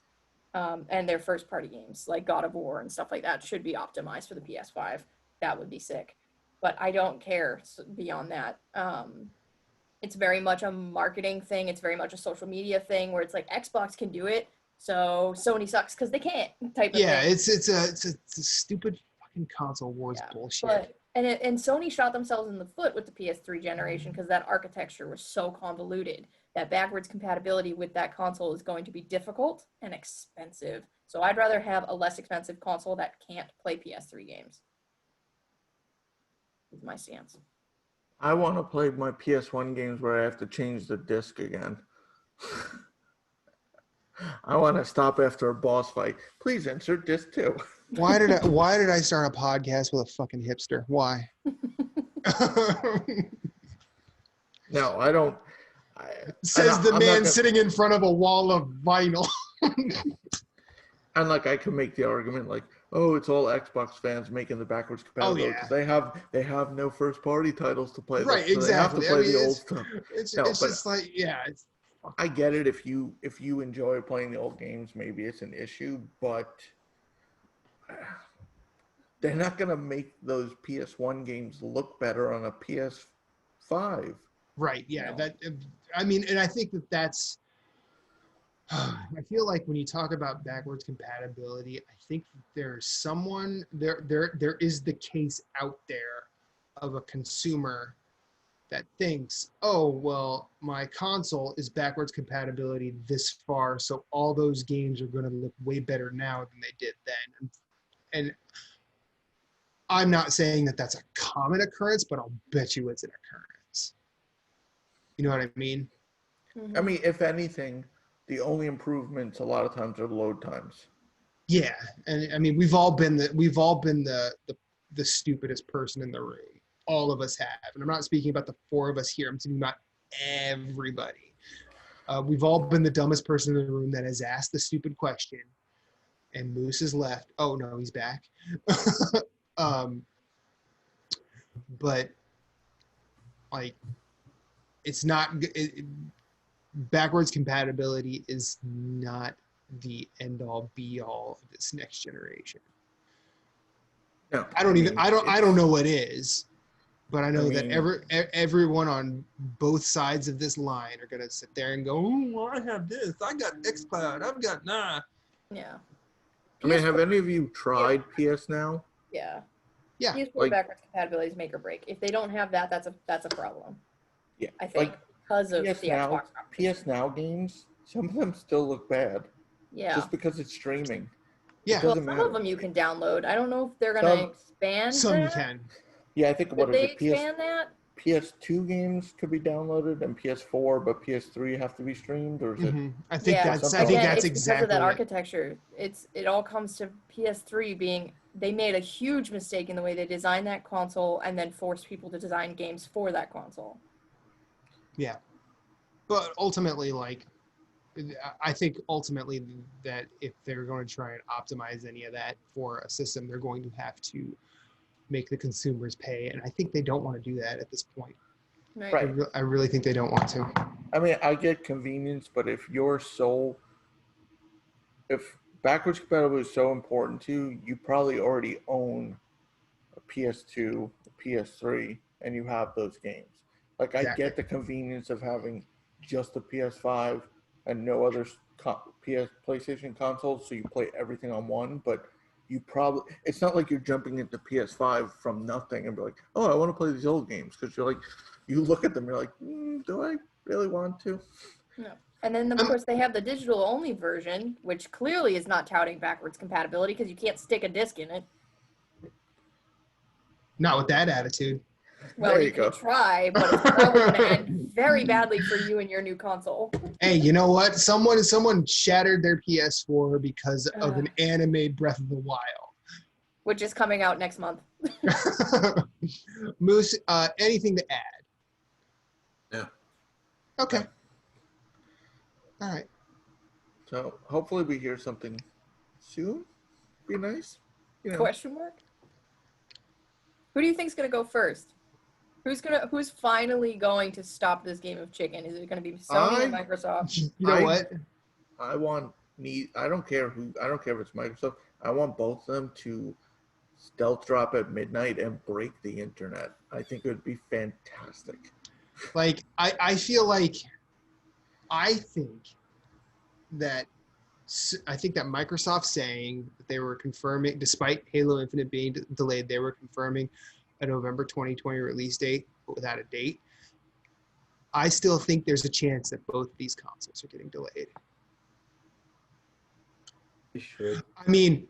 And their first party games like God of War and stuff like that should be optimized for the PS5. That would be sick. But I don't care beyond that. It's very much a marketing thing. It's very much a social media thing where it's like Xbox can do it, so Sony sucks because they can't type of thing. Yeah, it's a stupid fucking console wars bullshit. And Sony shot themselves in the foot with the PS3 generation because that architecture was so convoluted that backwards compatibility with that console is going to be difficult and expensive. So I'd rather have a less expensive console that can't play PS3 games. Is my stance. I want to play my PS1 games where I have to change the disc again. I want to stop after a boss fight. Please insert disc 2. Why did I start a podcast with a fucking hipster? Why? No, I don't. Says the man sitting in front of a wall of vinyl. And like I can make the argument like, oh, it's all Xbox fans making the backwards compatibility because they have no first party titles to play. Right, So they have to exactly. play the old stuff. It's No, it's but just like, yeah, it's I get it if you enjoy playing the old games, maybe it's an issue, but they're not gonna make those PS1 games look better on a PS5. right. Yeah, No. I mean, and I think that's. I feel like when you talk about backwards compatibility, I think there's someone there is the case out there of a consumer that thinks, oh, well, my console is backwards compatibility this far, so all those games are going to look way better now than they did then. And I'm not saying that that's a common occurrence, but I'll bet you it's an occurrence. You know what I mean? I mean, if anything, the only improvements a lot of times are load times. Yeah, and I mean, we've all been the stupidest person in the room. All of us have, and I'm not speaking about the four of us here. I'm speaking about everybody. We've all been the dumbest person in the room that has asked the stupid question, and Moose is left. Oh no, he's back. But like, it's not backwards compatibility is not the end all be all of this next generation. No, I don't know what is, but I know that everyone on both sides of this line are gonna sit there and go, "Oh, I have this. I got XCloud. I've got nah." Yeah. I mean, have any of you tried PS Now? Yeah. Yeah. PS4 Like- backwards compatibility is make or break. If they don't have that, that's a problem. Yeah, I think because of PS the Now, Xbox competition. PS Now games, some of them still look bad Yeah. just because it's streaming. Yeah. Well, doesn't some matter. of them you can download. I don't know if they're gonna expand Some you that. can. Yeah, I think Would what is they it? expand that? PS2 games could be downloaded and PS4, but PS3 have to be streamed, or is it? Mhm. I think that's something Again, that's it's because of that exactly it. architecture. It all comes to PS3 being they made a huge mistake in the way they designed that console and then forced people to design games for that console. Yeah. But ultimately, like, I think ultimately that if they're going to try and optimize any of that for a system, they're going to have to make the consumers pay. And I think they don't want to do that at this point. Right. I really think they don't want to. I mean, I get convenience, but if backwards compatibility is so important to you, you probably already own a PS2, a PS3, and you have those games. Like, I Exactly. get the convenience of having just the PS5 and no other PlayStation consoles, so you play everything on one, but it's not like you're jumping into PS5 from nothing and be like, oh, I want to play these old games, because you're like, you look at them, you're like, do I really want to? No. And then, of course, they have the digital-only version, which clearly is not touting backwards compatibility because you can't stick a disc in it. Not with that attitude. Well, There you you go. can try, but it's probably going to end very badly for you and your new console. Hey, you know what? Someone shattered their PS4 because of an anime Breath of the Wild. Which is coming out next month. Moose, anything to add? No. Okay. All right. So hopefully we hear something soon. Be nice. You know. Question mark? Who do you think's gonna go first? Who's finally going to stop this game of chicken? Is it gonna be Sony or Microsoft? You know what? I don't care if it's Microsoft. I want both of them to stealth drop at midnight and break the internet. I think it would be fantastic. Like, I feel like, I think that Microsoft saying that they were confirming, despite Halo Infinite being delayed, they were confirming a November 2020 release date, but without a date. I still think there's a chance that both of these consoles are getting delayed. You should. I mean,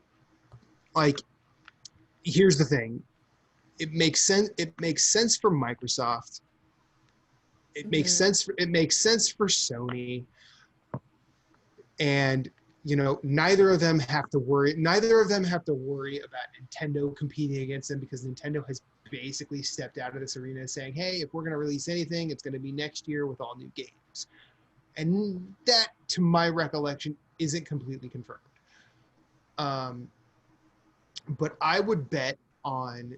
like, here's the thing. It makes sense. It makes sense for Microsoft. It makes sense for Sony. And, you know, neither of them have to worry about Nintendo competing against them, because Nintendo has basically stepped out of this arena saying, hey, if we're going to release anything, it's going to be next year with all new games. And that, to my recollection, isn't completely confirmed. but I would bet on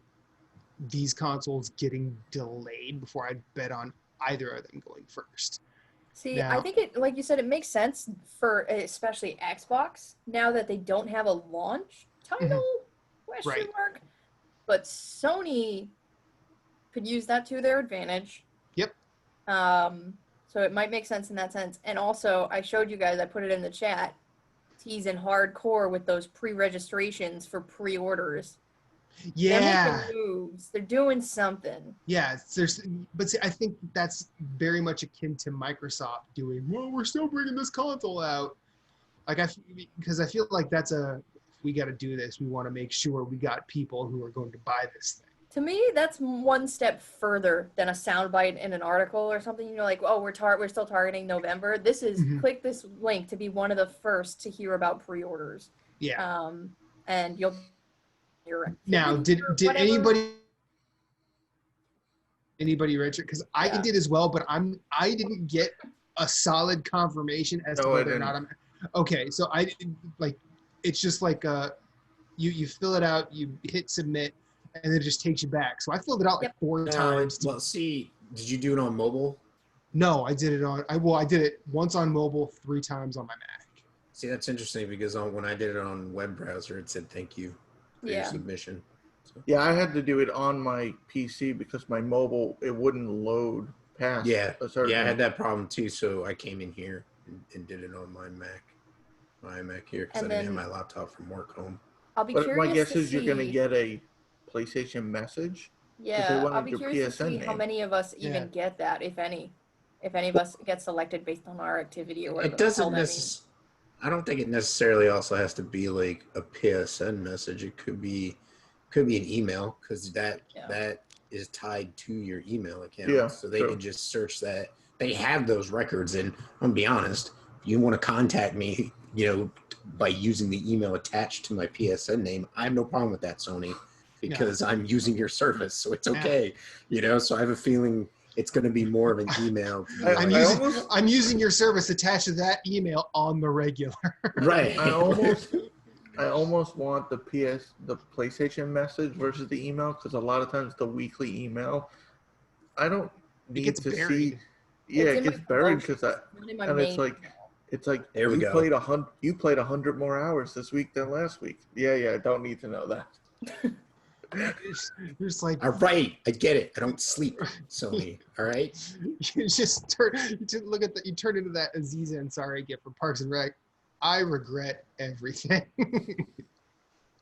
these consoles getting delayed before I'd bet on either of them going first. See, I Now, think it, like you said, it makes sense for especially Xbox now that they don't have a launch title, question Right. mark. But Sony could use that to their advantage. Yep. So it might make sense in that sense. And also, I showed you guys, I put it in the chat, teasing hardcore with those pre-registrations for pre-orders. yeah. They're making moves. They're doing something. Yeah, but see, I think that's very much akin to Microsoft doing, well, we're still bringing this console out. Because I feel like if we got to do this, we want to make sure we got people who are going to buy this thing. To me, that's one step further than a soundbite in an article or something. You're like, oh, we're still targeting November. This is click this link to be one of the first to hear about pre-orders. Yeah. And you'll. Now, did anybody Richard? Because I did as well, but I didn't get a solid confirmation as to whether or not I'm. Okay, so it's just like you fill it out, you hit submit, and it just takes you back. So I filled it out like 4 times. Well, see, did you do it on mobile? No, I did it I did it once on mobile, 3 times on my Mac. See, that's interesting because when I did it on web browser, it said thank you for your submission. So. Yeah, I had to do it on my PC because my mobile, it wouldn't load past a certain... Yeah, I had that problem too, so I came in here and did it on my iMac here because I didn't have my laptop from work home. I'll be curious my guess to is see... you're going to get a PlayStation message. Yeah, I'll be curious to see how many of us even get that, if any. If any of us get selected based on our activity or whatever. It doesn't necessarily... I don't think it necessarily also has to be like a PSN message. it could be an email because that is tied to your email account. Yeah, so they can just search that. They have those records, and I'm gonna be honest, if you want to contact me, by using the email attached to my PSN name, I have no problem with that, Sony, because I'm using your service, so it's okay. So I have a feeling it's going to be more of an email. I'm using your service attached to that email on the regular. Right. I almost want the PlayStation message versus the email because a lot of times the weekly email, I don't need to see. Yeah, it gets buried because it's like there we go. You played 100 more hours this week than last week. Yeah, I don't need to know that. You're just like, all right, I get it. I don't sleep, Sony. All right. You turn into that Aziz Ansari gift from Parks and Rec. I regret everything.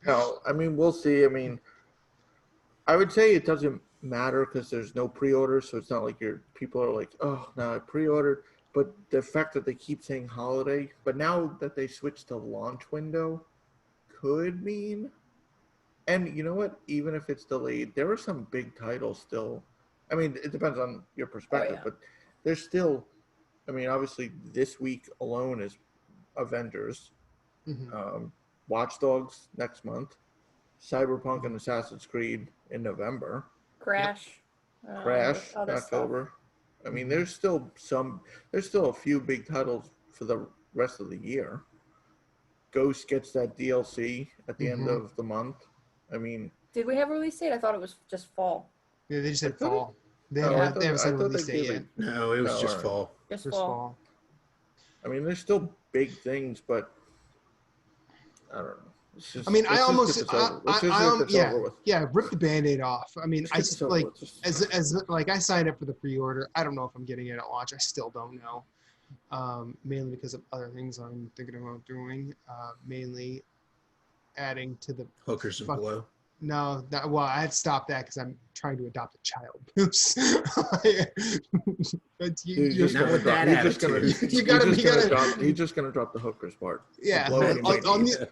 No, I mean we'll see. I mean, I would say it doesn't matter because there's no pre-order, so it's not like people are like, oh no, I pre-ordered. But the fact that they keep saying holiday, but now that they switched to launch window, could mean. And you know what? Even if it's delayed, there are some big titles still. I mean, it depends on your perspective, but there's still. I mean, obviously, this week alone is Avengers, Watch Dogs next month, Cyberpunk and Assassin's Creed in November, Crash in October. I mean, there's still a few big titles for the rest of the year. Ghost gets that DLC at the end of the month. I mean, did we have a release date? I thought it was just fall. Yeah, they just said fall. They haven't said release date yet. No, it was just fall. Just fall. I mean, there's still big things, but I don't know. I mean, rip the Band-Aid off. I mean, I signed up for the pre-order. I don't know if I'm getting it at launch. I still don't know. Mainly because of other things I'm thinking about doing. Mainly adding to the hookers and blow. No, I had to stop that because I'm trying to adopt a child. He's just gonna drop the hookers part. Yeah,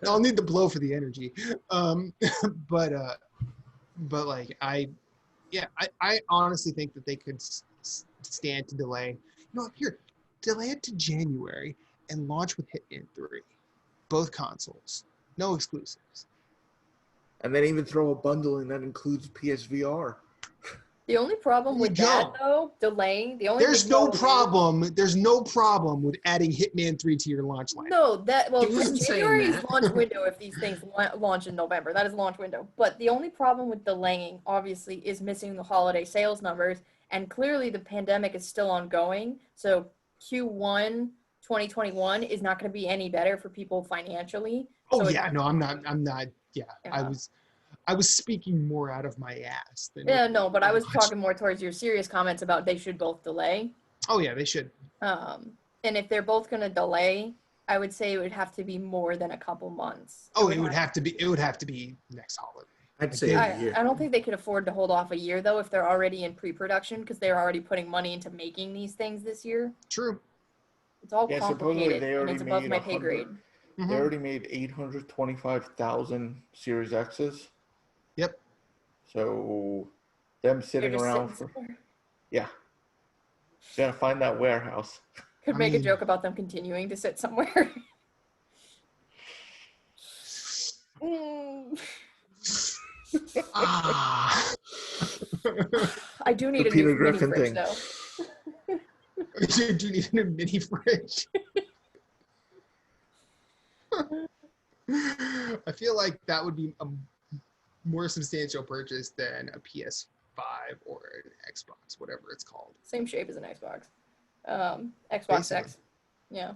I'll need the blow for the energy. But like I honestly think that they could stand to delay. Delay it to January and launch with Hitman 3, both consoles, no exclusives. And then even throw a bundle in that includes PSVR. The only problem There you with that, go. though, delaying, the only There's big no is- problem. There's no problem with adding Hitman 3 to your launch lineup. No, that well, He wasn't saying January is that. launch window if these things launch in November. That is launch window. But the only problem with delaying, obviously, is missing the holiday sales numbers, and clearly the pandemic is still ongoing. So Q1 2021 is not going to be any better for people financially. Oh So yeah, no, I'm not. Yeah, Yeah. I was speaking more out of my ass than. Yeah, no, but I was much. talking more towards your serious comments about they should both delay. Oh yeah, they should. And if they're both going to delay, I would say it would have to be more than a couple months. Oh, it would have to be. It would have to be next holiday. I'd say I- a year. I don't think they could afford to hold off a year though if they're already in pre-production because they're already putting money into making these things this year. True. It's all Yeah, supposedly complicated they and already it's above made my pay 100. grade. Mhm. They already made 825,000 Series X's. Yep. So them sitting They're just around sitting for somewhere. yeah. Gotta find that warehouse. Could I make mean- a joke about them continuing to sit somewhere. Mm, Ah. I do need The a Peter new mini Griffin fridge thing. though. You do need a mini fridge. I feel like that would be a more substantial purchase than a PS5 or an Xbox, whatever it's called. Same shape as an Xbox. Xbox Basically. X. Yeah.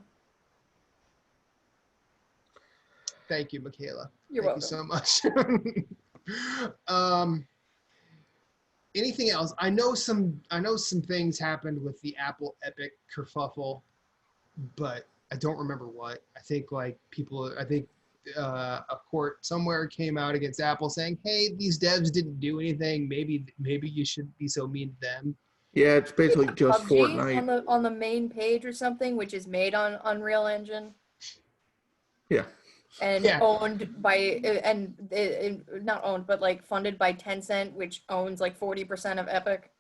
Thank you, Michaela. You're Thank welcome. you so much. Anything else? I know some things happened with the Apple Epic kerfuffle, but I don't remember what. I think a court somewhere came out against Apple saying, "Hey, these devs didn't do anything. Maybe you shouldn't be so mean to them." Yeah, it's basically just PUBG Fortnite. on the main page or something, which is made on Unreal Engine Yeah. and Yeah. owned by not owned but like funded by Tencent, which owns like 40% of Epic.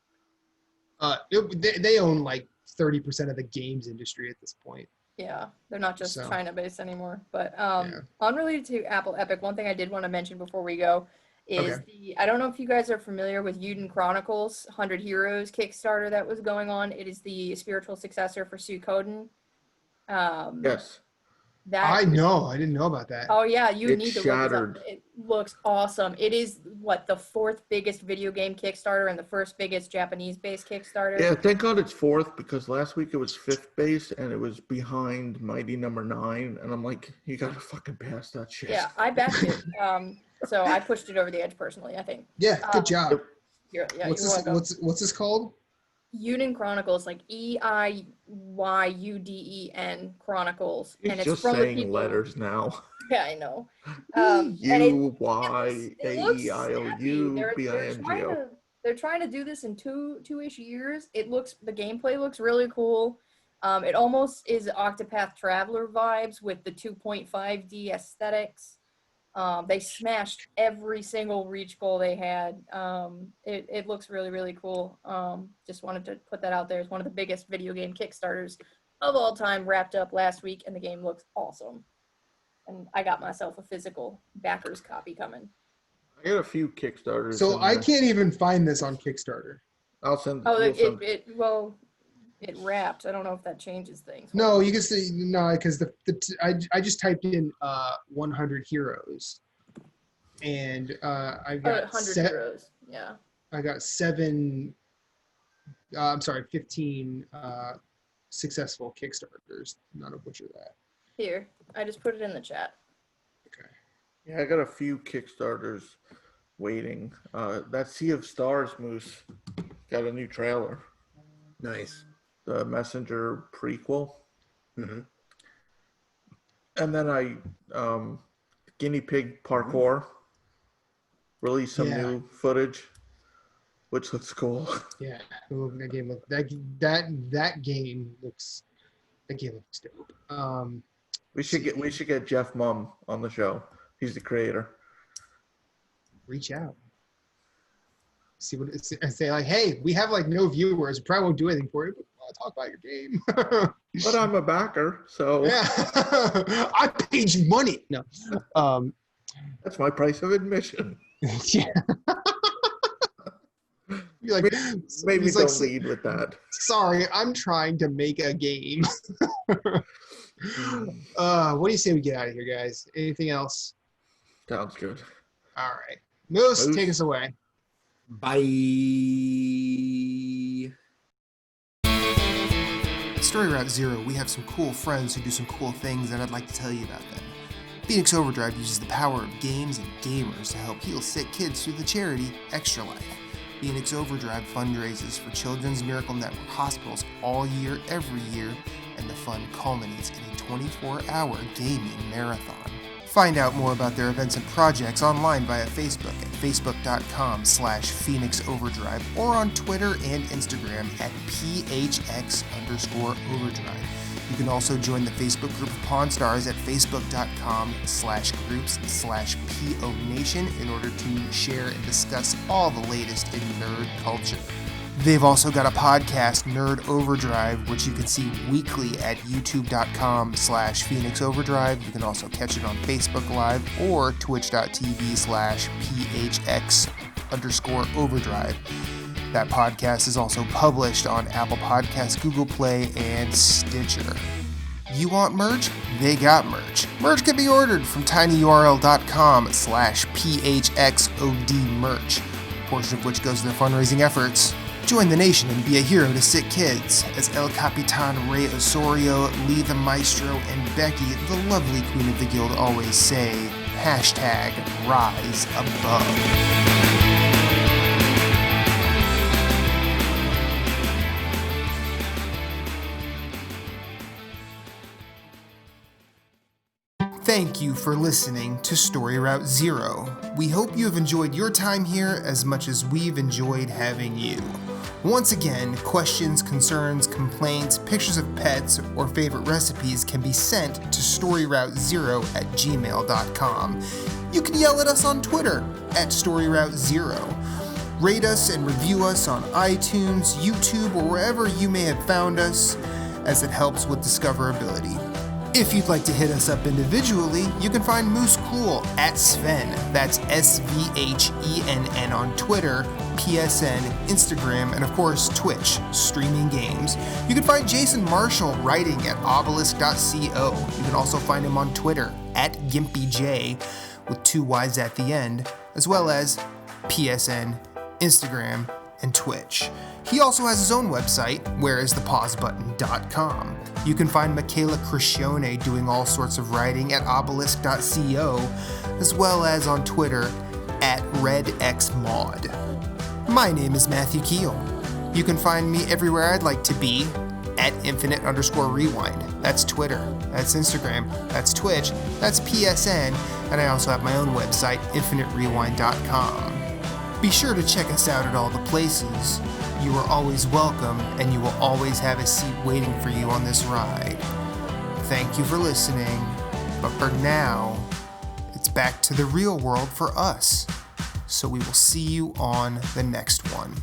They own like 30% of the games industry at this point. Yeah, they're not just So. China based anymore. But Yeah. unrelated to Apple Epic, one thing I did want to mention before we go is Okay. I don't know if you guys are familiar with Yuden Chronicles 100 Heroes Kickstarter that was going on. It is the spiritual successor for Suikoden. Yes. That I know. I didn't know about that. Oh yeah, you It need to shattered. look this up. It looks awesome. It is the fourth biggest video game Kickstarter and the first biggest Japanese-based Kickstarter. Yeah, thank God it's fourth because last week it was fifth base and it was behind Mighty Number 9. And I'm like, you gotta fucking pass that shit. Yeah, I backed it. So I pushed it over the edge personally, I think. Yeah, good job. You're What's welcome. this called? Yuden Chronicles, like EIYUDEN Chronicles, He's and it's just from the saying people. letters now. Yeah, I know. And it looks- U-Y-A-E-I-O-U They're B-I-N-G-O. They're trying to do this in two-ish years. The gameplay looks really cool. It almost is Octopath Traveler vibes with the 2.5D aesthetics. They smashed every single reach goal they had. It looks really, really cool. Just wanted to put that out there. It's one of the biggest video game Kickstarters of all time, wrapped up last week, and the game looks awesome. And I got myself a physical backers copy coming. I got a few Kickstarters. So in I there. can't even find this on Kickstarter. I'll send. Oh, we'll send- it wrapped. I don't know if that changes things. No, you can say no because I just typed in 100 heroes, and I got 100 heroes. Yeah. I got 15 successful Kickstarters, none of which are that. Here, I just put it in the chat. Okay. Yeah, I got a few Kickstarters waiting. That Sea of Stars Moose got a new trailer. Nice. The Messenger prequel. Mm-hmm. And then I Guinea Pig Parkour released some Yeah. new footage, which looks cool. Yeah, that game looks dope. We should get Jeff Mum on the show. He's the creator. Reach out. See what it's and say like, hey, we have like no viewers. We probably won't do anything for you, but I'll talk about your game. But I'm a backer, so Yeah, I paid you money. No, that's my price of admission. yeah. Be like, Maybe he's don't like, lead with that. sorry, I'm trying to make a game. What do you say we get out of here, guys? Anything else? Sounds good. All right. Moose, Moose. take us away. Bye. At Story Route Zero, we have some cool friends who do some cool things, and I'd like to tell you about them. Phoenix Overdrive uses the power of games and gamers to help heal sick kids through the charity Extra Life. Phoenix Overdrive fundraises for Children's Miracle Network hospitals all year, every year, and the fund culminates in a 24-hour gaming marathon. Find out more about their events and projects online via Facebook at facebook.com/Phoenix Overdrive or on Twitter and Instagram at PHX_Overdrive. You can also join the Facebook group of Pawn Stars at facebook.com/groups/PO Nation in order to share and discuss all the latest in nerd culture. They've also got a podcast, Nerd Overdrive, which you can see weekly at youtube.com/Phoenix Overdrive. You can also catch it on Facebook Live or twitch.tv/PHX_Overdrive. That podcast is also published on Apple Podcasts, Google Play, and Stitcher. You want merch? They got merch. Merch can be ordered from tinyurl.com/PHXOD merch, a portion of which goes to their fundraising efforts. Join the nation and be a hero to sick kids, as El Capitan Rey Osorio, Lee the Maestro, and Becky, the lovely queen of the guild, always say, #Rise Above. Thank you for listening to Story Route Zero. We hope you have enjoyed your time here as much as we've enjoyed having you. Once again, questions, concerns, complaints, pictures of pets, or favorite recipes can be sent to storyroute0@gmail.com. You can yell at us on Twitter at StoryRoute0. Rate us and review us on iTunes, YouTube, or wherever you may have found us, as it helps with discoverability. If you'd like to hit us up individually, you can find Moose Cool at Sven, that's SVHENN on Twitter, PSN, Instagram, and of course Twitch, streaming games. You can find Jason Marshall writing at Obilisk.co. You can also find him on Twitter at GimpyJ with 2 Y's at the end, as well as PSN, Instagram, and Twitch. He also has his own website, whereisthepausebutton.com. You can find Michaela Crescione doing all sorts of writing at Obelisk.co, as well as on Twitter at RedXMod. My name is Matthew Keel. You can find me everywhere I'd like to be at Infinite_Rewind. That's Twitter, that's Instagram, that's Twitch, that's PSN, and I also have my own website, InfiniteRewind.com. Be sure to check us out at all the places. You are always welcome, and you will always have a seat waiting for you on this ride. Thank you for listening, but for now, it's back to the real world for us. So we will see you on the next one.